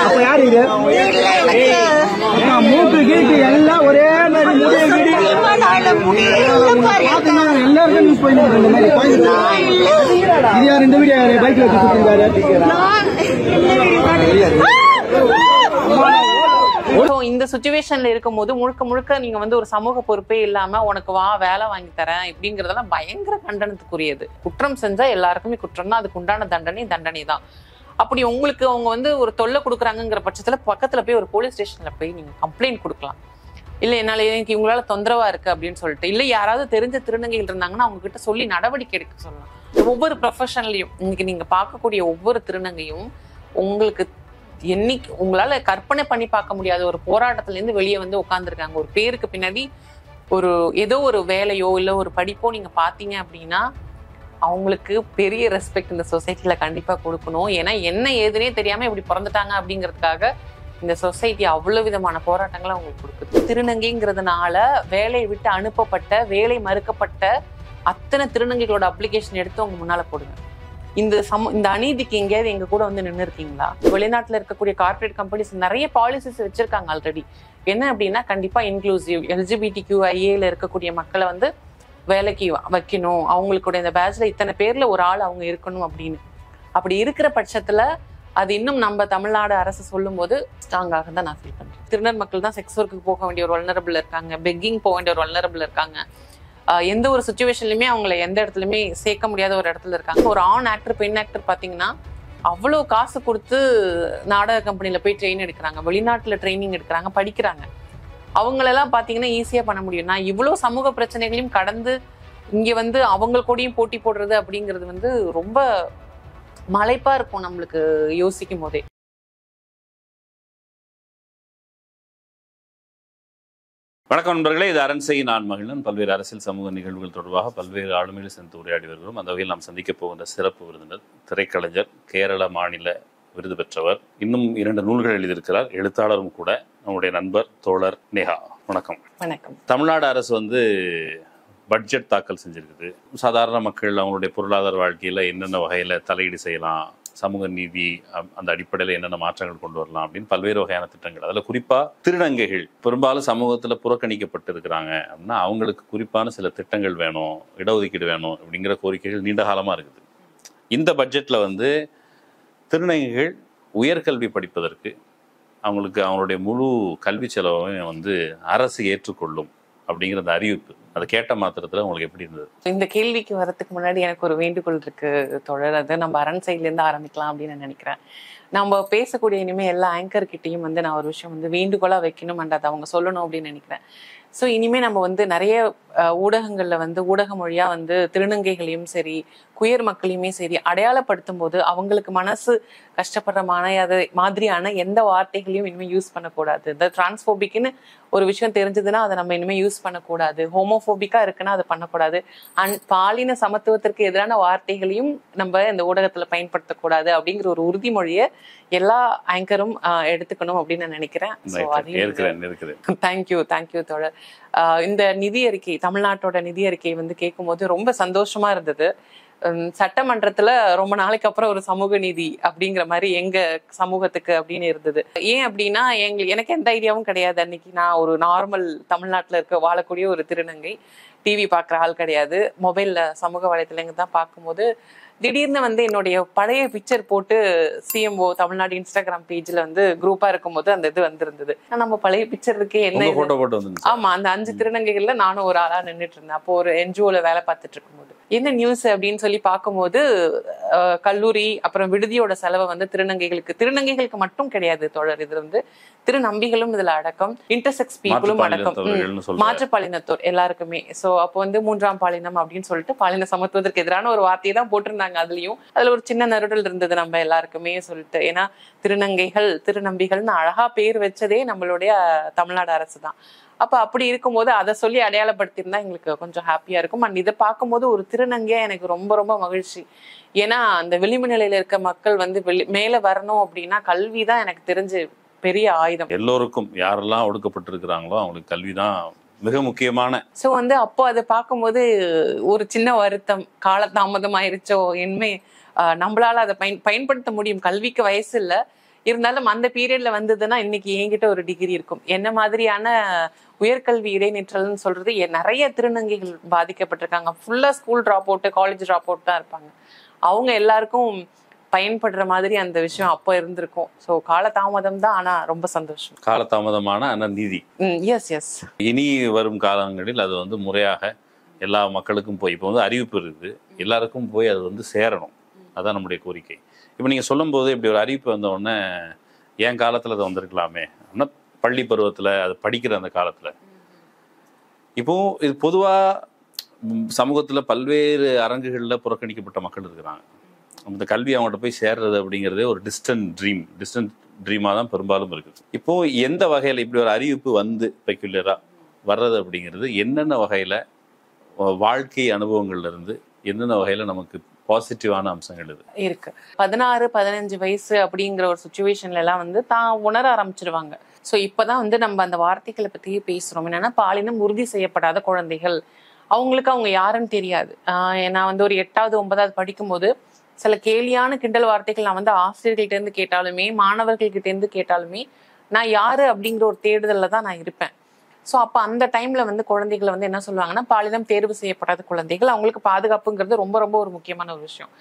அப்ப யாரு இது மூக்கு கீட்டு எல்லாம் ஒரே மாதிரி எல்லாருக்கும் நியூஸ் போயிட்டு இந்த மாதிரி இது யார் இந்த வீடியோ பைக் வச்சு கொடுத்துருக்காரு. இந்த சிச்சுவேஷன்ல இருக்கும் போது முழுக்க முழுக்க நீங்க வந்து ஒரு சமூக பொறுப்பே இல்லாம உனக்கு வா வேலை வாங்கி தரேன் இப்படிங்கறதெல்லாம் பயங்கர கண்டனத்துக்குரியது. குற்றம் செஞ்சா எல்லாருக்குமே குற்றம் தான், அதுக்கு உண்டான தண்டனை தான். அப்படி உங்களுக்கு அவங்க வந்து ஒரு தொல்லை கொடுக்குறாங்கிற பட்சத்துல பக்கத்துல போய் ஒரு போலீஸ் ஸ்டேஷன்ல போய் நீங்க கம்ப்ளைண்ட் கொடுக்கலாம். இல்ல என்னால எனக்கு இவங்களால தொந்தரவா இருக்கு அப்படின்னு சொல்லிட்டு, இல்ல யாராவது தெரிஞ்ச திருநங்கைகள் இருந்தாங்கன்னா அவங்க கிட்ட சொல்லி நடவடிக்கை எடுக்க சொல்லலாம். ஒவ்வொரு ப்ரொஃபஷனல்லையும் இன்னைக்கு நீங்க பார்க்கக்கூடிய ஒவ்வொரு திருநங்கையும் உங்களுக்கு என்னைக்கு உங்களால கற்பனை பண்ணி பார்க்க முடியாத ஒரு போராட்டத்துல இருந்து வெளியே வந்து உட்கார்ந்துருக்காங்க. ஒரு பேருக்கு பின்னாடி ஒரு ஏதோ ஒரு வேலையோ இல்ல ஒரு படிப்போ நீங்க பாத்தீங்க அப்படின்னா அவங்களுக்கு பெரிய ரெஸ்பெக்ட் இந்த சொசைட்டில கண்டிப்பா கொடுக்கணும். ஏன்னா என்ன ஏதுனே தெரியாம இப்படி பிறந்துட்டாங்க அப்படிங்கிறதுக்காக இந்த சொசைட்டி அவ்வளவு விதமான போராட்டங்களை அவங்களுக்கு கொடுக்குது. திருநங்கைங்கிறதுனால வேலையை விட்டு அனுப்பப்பட்ட, வேலை மறுக்கப்பட்ட அத்தனை திருநங்கைகளோட அப்ளிகேஷன் எடுத்து அவங்க முன்னால போடுங்க. இந்த அநீதிக்கு எங்கேயாவது எங்க கூட வந்து நின்று இருக்கீங்களா? வெளிநாட்டுல இருக்கக்கூடிய கார்பரேட் கம்பெனிஸ் நிறைய பாலிசிஸ் வச்சிருக்காங்க ஆல்ரெடி. என்ன அப்படின்னா கண்டிப்பா இன்க்ளூசிவ் LGBTQIA இருக்கக்கூடிய மக்களை வந்து வேலைக்கு வைக்கணும், அவங்களுடைய இந்த பேட்ச்ல இத்தனை பேர்ல ஒரு ஆள் அவங்க இருக்கணும் அப்படின்னு. அப்படி இருக்கிற பட்சத்துல அது இன்னும் நம்ம தமிழ்நாடு அரசு சொல்லும் போது ஸ்ட்ராங்காக தான் நான் ஃபீல் பண்றேன். திருநர் மக்கள் தான் செக்ஸ் ஒர்க்கு போக வேண்டிய ஒரு வல்னரபிள் இருக்காங்க, பெக்கிங் போக வேண்டிய ஒரு வல்னரபிள் இருக்காங்க. எந்த ஒரு சுச்சுவேஷன்லையுமே அவங்களை எந்த இடத்துலையுமே சேர்க்க முடியாத ஒரு இடத்துல இருக்காங்க. ஒரு ஆண் ஆக்டர் பெண் ஆக்டர் பார்த்தீங்கன்னா அவ்வளோ காசு கொடுத்து நாடக கம்பெனியில் போய் ட்ரெயின் எடுக்கிறாங்க, வெளிநாட்டில் ட்ரைனிங் எடுக்கிறாங்க, படிக்கிறாங்க. அவங்களெல்லாம் பார்த்தீங்கன்னா ஈஸியாக பண்ண முடியும். நான் இவ்வளோ சமூக பிரச்சனைகளையும் கடந்து இங்கே வந்து அவங்க கூடயும் போட்டி போடுறது அப்படிங்கிறது வந்து ரொம்ப மலைப்பாக இருக்கும் நம்மளுக்கு யோசிக்கும் போதே. வணக்கம் நண்பர்களே, இது அரண்சை நான் மகிழன். பல்வேறு அரசியல் சமூக நிகழ்வுகள் தொடர்பாக பல்வேறு ஆளுமைகளை சென்று உரையாடி வருகிறோம். அந்த வகையில் நாம் சந்திக்க போகின்ற சிறப்பு விருந்தினர் திரைக்கலைஞர், கேரள மாநில விருது பெற்றவர், இன்னும் 2 நூல்கள் எழுதியிருக்கிறார், எழுத்தாளரும் கூட, நம்முடைய நண்பர் தோழர் நேஹா. வணக்கம். வணக்கம். தமிழ்நாடு அரசு வந்து பட்ஜெட் தாக்கல் செஞ்சிருக்குது. சாதாரண மக்கள் அவங்களுடைய பொருளாதார வாழ்க்கையில என்னென்ன வகையில தலையீடு செய்யலாம், சமூக நீதி அந்த அடிப்படையில் என்னென்ன மாற்றங்கள் கொண்டு வரலாம் அப்படின்னு பல்வேறு வகையான திட்டங்கள். அதில் குறிப்பா திருநங்கைகள் பெரும்பாலும் சமூகத்தில் புறக்கணிக்கப்பட்டு இருக்கிறாங்க அப்படின்னா அவங்களுக்கு குறிப்பான சில திட்டங்கள் வேணும், இடஒதுக்கீடு வேணும் அப்படிங்கிற கோரிக்கைகள் நீண்ட காலமா இருக்குது. இந்த பட்ஜெட்ல வந்து திருநங்கைகள் உயர்கல்வி படிப்பதற்கு அவங்களுக்கு அவங்களுடைய முழு கல்வி செலவையும் வந்து அரசு ஏற்றுக்கொள்ளும் அப்படிங்கிற அந்த அறிவிப்பு, அதை கேட்ட மாத்திரத்துல உங்களுக்கு எப்படி இருந்தது? இந்த கேள்விக்கு வரதுக்கு முன்னாடி எனக்கு ஒரு வேண்டுகோள் இருக்கு தொடர். அது நம்ம அரண்சைல இருந்து ஆரம்பிக்கலாம் அப்படின்னு நினைக்கிறேன். நம்ம பேசக்கூடிய இனிமே எல்லா ஆங்கர் கிட்டையும் வந்து நான் ஒரு விஷயம் வந்து வேண்டுகோளா வைக்கணும், அதை அவங்க சொல்லணும் அப்படின்னு நினைக்கிறேன். ஸோ இனிமே நம்ம வந்து நிறைய ஊடகங்கள்ல வந்து ஊடக மொழியா வந்து திருநங்கைகளையும் சரி குயர் மக்களையுமே சரி அடையாளப்படுத்தும் போது அவங்களுக்கு மனசு கஷ்டப்படுற மாதிரியான எந்த வார்த்தைகளையும் இனிமேல் யூஸ் பண்ணக்கூடாது. இந்த டிரான்ஸ்போபிக்னு ஒரு விஷயம் தெரிஞ்சதுன்னா அதை நம்ம இனிமேல் யூஸ் பண்ணக்கூடாது, ஹோமோபோபிக்கா இருக்குன்னா அதை பண்ணக்கூடாது, பாலின சமத்துவத்திற்கு எதிரான வார்த்தைகளையும் நம்ம இந்த ஊடகத்துல பயன்படுத்தக்கூடாது அப்படிங்கிற ஒரு உறுதிமொழியை எல்லா ஆங்கரும் எடுத்துக்கணும் அப்படின்னு நான் நினைக்கிறேன். தேங்க்யூ தோழர். இந்த நிதி அறிக்கை, தமிழ்நாட்டோட நிதி அறிக்கை வந்து கேட்கும் போது ரொம்ப சந்தோஷமா இருந்தது. சட்டமன்றத்துல ரொம்ப நாளைக்கு அப்புறம் ஒரு சமூக நீதி அப்படிங்கிற மாதிரி எங்க சமூகத்துக்கு அப்படின்னு இருந்தது. ஏன் அப்படின்னா எனக்கு எந்த ஐடியாவும் கிடையாது. அன்னைக்கு நான் ஒரு நார்மல் தமிழ்நாட்டுல வாழக்கூடிய ஒரு திருநங்கை, டிவி பாக்குற ஆள் கிடையாது, மொபைல்ல சமூக வலைத்தளங்க தான் பார்க்கும்போது திடீர்னு வந்து என்னுடைய பழைய பிக்சர் போட்டு சிஎம்ஓ தமிழ்நாடு இன்ஸ்டாகிராம் பேஜ்ல வந்து குரூப்பா இருக்கும்போது அந்த இது வந்திருந்தது. நம்ம பழைய பிக்சர் இருக்கே என்ன, ஆமா அந்த 5 திருநங்கைகள்ல நானும் ஒரு ஆளா நின்றுட்டு இருந்தேன். அப்போ ஒரு NGOல வேலை பார்த்துட்டு இருக்கும்போது என்ன நியூஸ் அப்படின்னு சொல்லி பார்க்கும்போது கல்லூரி அப்புறம் விடுதியோட செலவை வந்து திருநங்கைகளுக்கு மட்டும் கிடையாது தோழர், இது வந்து திருநம்பிகளும் இதுல அடக்கம், இன்டர்செக்ஸ் பீப்புளும் அடக்கம், மாற்றுப்பாலினத்தோர் எல்லாருக்குமே. சோ அப்போ வந்து 3ஆம் பாலினம் அப்படின்னு சொல்லிட்டு பாலின சமத்துவத்திற்கு எதிரான ஒரு வார்த்தையை தான் போட்டிருந்தாங்க. அதுல ஒரு சின்ன நறுடல் இருந்தது நம்ம எல்லாருக்குமே சொல்லிட்டு. ஏன்னா திருநங்கைகள் திருநம்பிகள்னு அழகா பேர் வச்சதே நம்மளுடைய தமிழ்நாடு அரசு தான். அப்ப அப்படி இருக்கும்போது அதை சொல்லி அடையாளப்படுத்திருந்தா எங்களுக்கு கொஞ்சம் ஹாப்பியா இருக்கும். அண்ட் இதை பார்க்கும்போது ஒரு திருநங்கையா எனக்கு ரொம்ப ரொம்ப மகிழ்ச்சி. ஏன்னா அந்த விளிம்பு நிலையில இருக்க மக்கள் வந்து மேல வரணும் அப்படின்னா கல்விதான் எனக்கு தெரிஞ்சு பெரிய ஆயுதம். எல்லோருக்கும் யாரெல்லாம் ஒடுக்கப்பட்டிருக்கிறாங்களோ அவங்களுக்கு கல்விதான் மிக முக்கியமான. ஸோ வந்து அப்போ அதை பார்க்கும்போது ஒரு சின்ன வருத்தம், காலதாமதம் ஆயிருச்சோ இனிமே நம்மளால அதை பயன்படுத்த முடியும். கல்விக்கு வயசு இல்லை, இருந்தாலும் அந்த பீரியட்ல வந்ததுன்னா இன்னைக்கு என்கிட்ட ஒரு டிகிரி இருக்கும். என்ன மாதிரியான உயர்கல்வி இடைநிற்றல்னு சொல்றது, நிறைய திருநங்கைகள் பாதிக்கப்பட்டிருக்காங்க. ஃபுல்லா school drop out, college drop out தான் இருப்பாங்க. அவங்க எல்லாருக்கும் பயன்படுற மாதிரி அந்த விஷயம் அப்போ இருந்திருக்கும். ஸோ காலதாமதம் தான், ஆனா ரொம்ப சந்தோஷம். காலதாமதமான ஆனா நீதி. Yes yes. இனி வரும் காலங்களில் அது வந்து முறையாக எல்லா மக்களுக்கும் போய், இப்போ வந்து அறிவிப்பு இருக்குது, எல்லாருக்கும் போய் அது வந்து சேரணும். அதான் நம்முடைய கோரிக்கை. இப்போ நீங்கள் சொல்லும்போது இப்படி ஒரு அறிவிப்பு வந்த உடனே என் காலத்தில் அது வந்திருக்கலாமே, ஆனால் பள்ளி பருவத்தில் அது படிக்கிற அந்த காலத்தில். இப்போ இது பொதுவாக சமூகத்தில் பல்வேறு அரங்குகளில் புறக்கணிக்கப்பட்ட மக்கள் இருக்கிறாங்க. அந்த கல்வி அவங்கள்ட்ட போய் சேர்றது அப்படிங்கிறதே ஒரு டிஸ்டன்ட் ட்ரீமாக தான் பெரும்பாலும் இருக்குது. இப்போது எந்த வகையில் இப்படி ஒரு அறிவிப்பு வந்து பெக்யூலராக வர்றது அப்படிங்கிறது என்னென்ன வகையில் வாழ்க்கை அனுபவங்கள்லேருந்து என்னென்ன வகையில் நமக்கு பாசிட்டிவான அம்சங்கள் இருக்கு? 16-15 வயசு அப்படிங்கிற ஒரு சுச்சுவேஷன்ல எல்லாம் வந்து தான் உணர ஆரம்பிச்சிருவாங்க. ஸோ இப்போதான் வந்து நம்ம அந்த வார்த்தைகளை பற்றியே பேசுகிறோம். என்னன்னா, பாலினம் உறுதி செய்யப்படாத குழந்தைகள், அவங்களுக்கு அவங்க யாருன்னு தெரியாது. நான் வந்து ஒரு 8வது 9வது படிக்கும்போது சில கேலியான கிண்டல் வார்த்தைகள் நான் வந்து ஆசிரியர்கள்ட்ட இருந்து கேட்டாலுமே, மாணவர்கள்கிட்ட இருந்து கேட்டாலுமே, நான் யாரு அப்படிங்கிற ஒரு தேடுதல்ல தான் நான் இருப்பேன். ஸோ அப்போ அந்த டைம்ல வந்து குழந்தைகளை வந்து என்ன சொல்லுவாங்கன்னா, பாலினம் தேர்வு செய்யப்படாத குழந்தைகள், அவங்களுக்கு பாதுகாப்புங்கிறது ரொம்ப ரொம்ப ஒரு முக்கியமான ஒரு விஷயம்.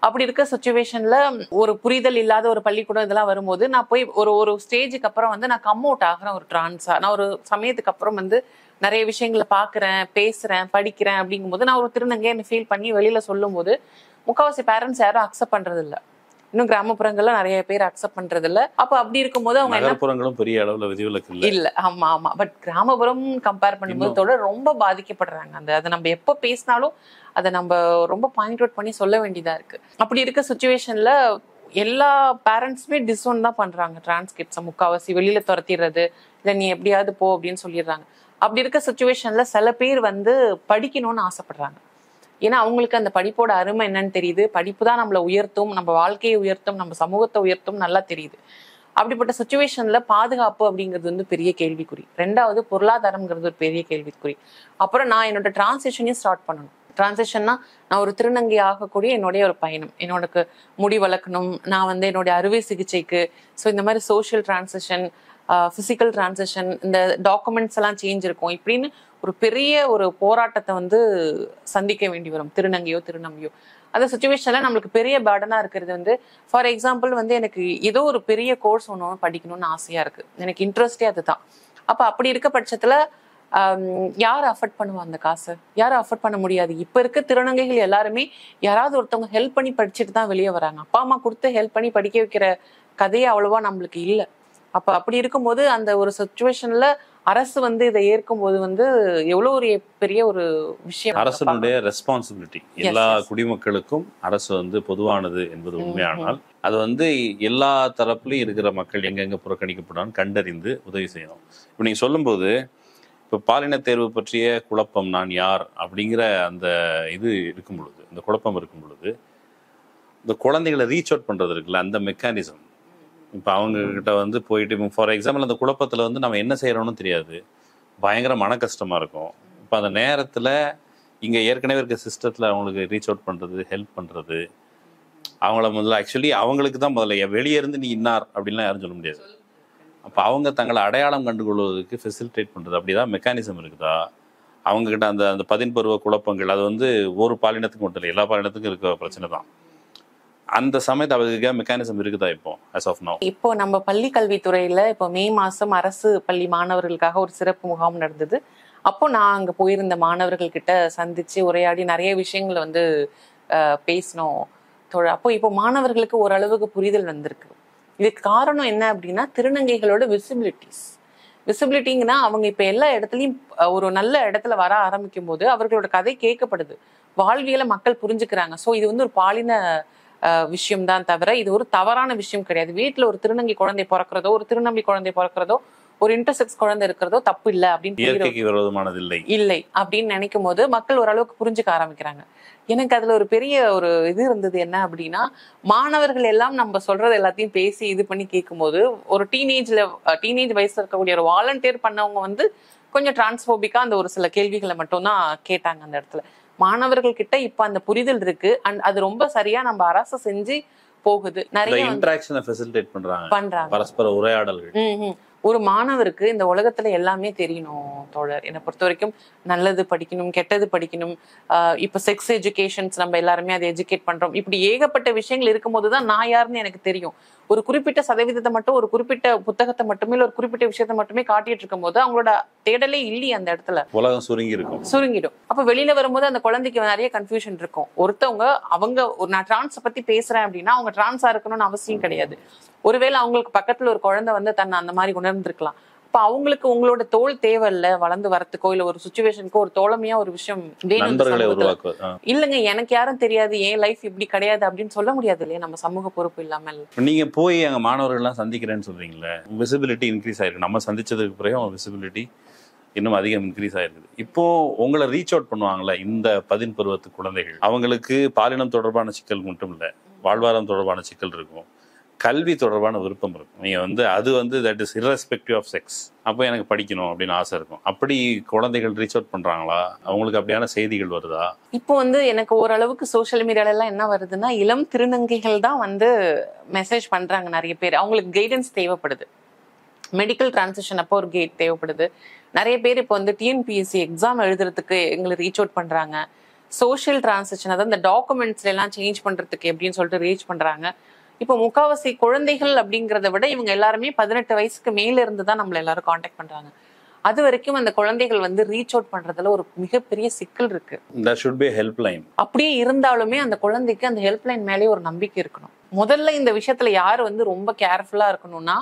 அப்படி இருக்க சுச்சுவேஷன்ல ஒரு புரிதல் இல்லாத ஒரு பள்ளிக்கூடம் இதெல்லாம் வரும்போது, நான் போய் ஒரு ஸ்டேஜுக்கு அப்புறம் வந்து நான் கம் அவுட் ஆகிறேன். ஒரு டிரான்ஸா நான் ஒரு சமயத்துக்கு அப்புறம் வந்து நிறைய விஷயங்களை பார்க்குறேன், பேசுறேன், படிக்கிறேன். அப்படிங்கும்போது நான் ஒரு திருநங்கை என்ன ஃபீல் பண்ணி வெளியில சொல்லும் போது முக்கால்வாசி பேரண்ட்ஸ் யாரும் அக்செப்ட் பண்றது இல்லை. இன்னும் கிராமப்புறங்கள்ல நிறைய பேர் அக்செப்ட் பண்றது இல்ல. அப்ப அப்படி இருக்கும்போது அவங்க நகர்ப்புறங்களும் பெரிய அளவுல விதிவிலக்கு இல்ல. ஆமா ஆமா. பட் கிராமப்புறம் கம்பேர் பண்ணும்போது ரொம்ப பாதிக்கப்படுறாங்க. அதை நம்ம எப்ப பேசினாலும் அதை நம்ம ரொம்ப பாயிண்ட் அவுட் பண்ணி சொல்ல வேண்டியதா இருக்கு. அப்படி இருக்க சுச்சுவேஷன்ல எல்லா பேரண்ட்ஸுமே டிஸ்ஒன் தான் பண்றாங்க. டிரான்ஸ்கிரிப்ட்ஸை முக்கால்வாசி வெளியில துரத்திடுறது, இல்ல நீ எப்படியாவது போ அப்படின்னு சொல்லிடுறாங்க. அப்படி இருக்க சுச்சுவேஷன்ல சில பேர் வந்து படிக்கணும்னு ஆசைப்படுறாங்க. ஏன்னா அவங்களுக்கு அந்த படிப்போட அருமை என்னன்னு தெரியுது. படிப்பு தான் நம்மளை உயர்த்தும், நம்ம வாழ்க்கையை உயர்த்தும், நம்ம சமூகத்தை உயர்த்தும் நல்லா தெரியுது. அப்படிப்பட்ட சுச்சுவேஷன்ல பாதுகாப்பு அப்படிங்கிறது வந்து பெரிய கேள்விக்குறி. 2வது பொருளாதாரம்ங்கிறது ஒரு பெரிய கேள்விக்குறி. அப்புறம் நான் என்னோட டிரான்சிஷனையும் ஸ்டார்ட் பண்ணணும். டிரான்சிஷன்னா நான் ஒரு திருநங்கை ஆகக்கூடிய என்னுடைய ஒரு பயணம். என்னோட முடி வளர்க்கணும், நான் வந்து என்னுடைய அறுவை சிகிச்சைக்கு, ஸோ இந்த மாதிரி சோஷியல் டிரான்சிஷன், பிசிக்கல் டிரான்சிஷன், இந்த டாக்குமெண்ட்ஸ் எல்லாம் சேஞ்ச் இருக்கும். இப்படின்னு ஒரு பெரிய ஒரு போராட்டத்தை வந்து சந்திக்க வேண்டி வரும் திருநங்கையோ திருநம்பியோ. அந்த சுச்சுவேஷன்ல நம்மளுக்கு பெரிய பேர்டனா இருக்கிறது வந்து, ஃபார் எக்ஸாம்பிள் வந்து எனக்கு ஏதோ ஒரு பெரிய கோர்ஸ் ஒன்று படிக்கணும்னு ஆசையா இருக்கு, எனக்கு இன்ட்ரெஸ்டே அதுதான். அப்ப அப்படி இருக்க பட்சத்துல யார் அஃபோர்ட் பண்ணுவா அந்த காசு? யாரும் அஃபோர்ட் பண்ண முடியாது. இப்ப இருக்க திருநங்கைகள் எல்லாருமே யாராவது ஒருத்தவங்க ஹெல்ப் பண்ணி படிச்சுட்டு தான் வெளியே வராங்க. அப்பா அம்மா கொடுத்து ஹெல்ப் பண்ணி படிக்க வைக்கிற கதையே அவ்வளவா நம்மளுக்கு இல்லை. அப்ப அப்படி இருக்கும்போது அந்த ஒரு சுச்சுவேஷன்ல அரசு வந்து இதை ஏற்கும் போது வந்து எவ்வளவு ஒரு பெரிய ஒரு விஷயம். அரசனுடைய ரெஸ்பான்சிபிலிட்டி. எல்லா குடிமக்களுக்கும் அரசு வந்து பொதுவானது என்பது உண்மையானால் அது வந்து எல்லா தரப்புலையும் இருக்கிற மக்கள் எங்கெங்க புறக்கணிக்கப்படான்னு கண்டறிந்து உதவி செய்யணும். இப்போ நீங்க சொல்லும்போது இப்போ பாலின தேர்வு பற்றிய குழப்பம், நான் யார் அப்படிங்கிற அந்த இது இருக்கும் பொழுது, இந்த குழப்பம் இருக்கும் பொழுது, இந்த குழந்தைகளை ரீச் அவுட் பண்றது இருக்குல்ல, அந்த மெக்கானிசம் இப்போ அவங்கக்கிட்ட வந்து போயிட்டு, ஃபார் எக்ஸாம்பிள் அந்த குழப்பத்தில் வந்து நம்ம என்ன செய்கிறோன்னு தெரியாது, பயங்கர மன கஷ்டமாக இருக்கும். இப்போ அந்த நேரத்தில் இங்கே ஏற்கனவே இருக்க சிஸ்டத்தில் அவங்களுக்கு ரீச் அவுட் பண்ணுறது, ஹெல்ப் பண்ணுறது, அவங்கள முதல்ல ஆக்சுவலி அவங்களுக்கு தான் முதல்ல வெளியே இருந்து நீ இன்னார் அப்படின்லாம் யாரும் சொல்ல முடியாது. அப்போ அவங்க தங்களை அடையாளம் கண்டுகொள்வதற்கு ஃபெசிலிட்டேட் பண்ணுறது, அப்படிதான் மெக்கானிசம் இருக்குதா அவங்கக்கிட்ட? அந்த 10 பருவ குழப்பங்கள் அது வந்து ஒரு பாலினத்துக்கு மட்டும் இல்லை, எல்லா பாலினத்துக்கும் இருக்க பிரச்சனை தான். அந்த சமயத்து அவருக்கு மெக்கானிசம் இருக்குதா இப்போ as of now? இப்போ நம்ம பள்ளி கல்வித்துறையில இப்போ மே மாசம் அரசு பள்ளி மாணவர்களுக்காக ஒரு சிறப்பு முகாம் நடந்தது. அப்போ நான் அங்க போயிருந்த மாணவர்கள் கிட்ட சந்திச்சு உரையாடி நிறைய விஷயங்களை வந்து பேசினோம். அப்போ இப்போ மாணவர்களுக்கு ஓரளவுக்கு புரிதல் வந்திருக்கு. இதுக்கு காரணம் என்ன அப்படின்னா, திருநங்கைகளோட விசிபிலிட்டிங்கன்னா அவங்க இப்ப எல்லா இடத்துலயும் ஒரு நல்ல இடத்துல வர ஆரம்பிக்கும் போது அவர்களோட கதை கேட்கப்படுது, வாழ்வியலை மக்கள் புரிஞ்சுக்கிறாங்க. ஸோ இது வந்து ஒரு பாலின விஷயம் தான் தவிர இது ஒரு தவறான விஷயம் கிடையாது. வீட்டுல ஒரு திருநங்கை குழந்தை பிறக்கிறதோ, ஒரு திருநம்பி குழந்தை பிறக்கிறதோ, ஒரு இன்டர்செக்ஸ் குழந்தை இருக்கிறதோ தப்பு இல்லை அப்படின்னு இல்லை அப்படின்னு நினைக்கும் போது மக்கள் ஓரளவுக்கு புரிஞ்சுக்க ஆரம்பிக்கிறாங்க. எனக்கு அதுல ஒரு பெரிய ஒரு இது இருந்தது. என்ன அப்படின்னா, மாணவர்கள் எல்லாம் நம்ம சொல்றது எல்லாத்தையும் பேசி இது பண்ணி கேட்கும் போது ஒரு டீனேஜ் வயசுல இருக்கக்கூடிய ஒரு வாலண்டியர் பண்ணவங்க வந்து கொஞ்சம் டிரான்ஸ்போபிக்கா அந்த ஒரு சில கேள்விகளை மட்டும் தான் கேட்டாங்க அந்த இடத்துல. மாணவர்கள் கிட்ட இப்ப அந்த புரிதல் இருக்கு. அண்ட் அது ரொம்ப சரியா நம்ம அரசு செஞ்சு போகுது. நிறைய இன்டராக்ஷனை ஃபெசிலிட்டேட் பண்றாங்க, பரஸ்பர உரையாடல்கள். ஒரு மாணவருக்கு இந்த உலகத்துல எல்லாமே தெரியணும் தோழர். என்னை பொறுத்த வரைக்கும் நல்லது படிக்கணும், கெட்டது படிக்கணும். இப்ப செக்ஸ் எஜுகேஷன்ஸ் நம்ம எல்லாருமே அதை எஜுகேட் பண்றோம். இப்படி ஏகப்பட்ட விஷயங்கள் இருக்கும்போதுதான் நான் யாருன்னு எனக்கு தெரியும். ஒரு குறிப்பிட்ட சதவீதத்தை மட்டும், ஒரு குறிப்பிட்ட புத்தகத்தை மட்டுமே, ஒரு குறிப்பிட்ட விஷயத்த மட்டுமே காட்டிட்டு இருக்கும் போது அவங்களோட தேடலே இல்லையே அந்த இடத்துல. உலகம் சுருங்கிடும். அப்ப வெளியில வரும்போது அந்த குழந்தைக்கு நிறைய கன்ஃபியூஷன் இருக்கும். ஒருத்தவங்க அவங்க நான் டிரான்ஸை பத்தி பேசுறேன் அப்படின்னா அவங்க டிரான்ஸா இருக்கணும்னு அவசியம் கிடையாது. ஒருவேளை அவங்களுக்கு பக்கத்துல ஒரு குழந்தை வந்து தன்னை அந்த மாதிரி உணர்ந்திருக்கலாம். அப்ப அவங்களுக்கு உங்களோட தோல் தேவையில்ல, வளர்ந்து வரத்துக்கோ இல்ல ஒரு சுச்சுவேஷனுக்கோ ஒரு தோழமையா ஒரு விஷயம் வேணும். இல்லங்க எனக்கு யாரும் தெரியாது, என் லைஃப் இப்படி கிடையாது அப்படின்னு சொல்ல முடியாது இல்லையா நம்ம சமூக பொறுப்பு இல்லாமல். நீங்க போய் அங்க மாணவர்கள் எல்லாம் சந்திக்கிறேன்னு சொல்றீங்களே, விசிபிலிட்டி இன்க்ரீஸ் ஆயிருக்கு. நம்ம சந்திச்சதுக்கு பிறகு விசிபிலிட்டி இன்னும் அதிகம் இன்க்ரீஸ் ஆயிருக்குது. இப்போ உங்களை ரீச் அவுட் பண்ணுவாங்கல்ல இந்த 10 பருவத்து குழந்தைகள், அவங்களுக்கு பாலினம் தொடர்பான சிக்கல் மட்டும் இல்லை, வாழ்வாதாரம் தொடர்பான சிக்கல் இருக்கும், கல்வி தொடர்பான விருப்பம் இருக்கும். நீங்க அது that is irrespective of sex. அப்போ எனக்கு படிக்கணும் அப்படின்னு ஆசை இருக்கும். அப்படி குழந்தைகள் ரீச் அவுட் பண்றாங்களா? அவங்களுக்கு அப்படியான செய்திகள் வருதா? இப்போ எனக்கு ஓரளவுக்கு சோசியல் மீடியால எல்லாம் என்ன வருதுன்னா, இளம் திருநங்கைகள் தான் மெசேஜ் பண்றாங்க. நிறைய பேர் அவங்களுக்கு கைடன்ஸ் தேவைப்படுது. மெடிக்கல் டிரான்சிஷன் அப்போ ஒரு கைட் தேவைப்படுது. நிறைய பேர் இப்போ டிஎன்பிஎஸ்சி எக்ஸாம் எழுதுறதுக்கு எங்களை ரீச் அவுட் பண்றாங்க. சோசியல் டிரான்சிஷன், அதாவது இந்த டாக்குமெண்ட்ஸ்ல எல்லாம் சேஞ்ச் பண்றதுக்கு எப்படின்னு சொல்லிட்டு ரீச் பண்றாங்க. இப்போ முக்காவாசி குழந்தைகள் அப்படிங்கிறத விட இவங்க எல்லாருமே 18 வயசுக்கு மேல இருந்து தான் நம்மள எல்லாரும் காண்டாக்ட் பண்றாங்க. அது வரைக்கும் அந்த குழந்தைகள் ரீச் அவுட் பண்றதுல ஒரு மிகப்பெரிய சிக்கல் இருக்கு. அப்படியே இருந்தாலுமே அந்த குழந்தைக்கு அந்த ஹெல்ப்லைன் மேலே ஒரு நம்பிக்கை இருக்கணும். முதல்ல இந்த விஷயத்துல யாரு ரொம்ப கேர்ஃபுல்லா இருக்கணும்னா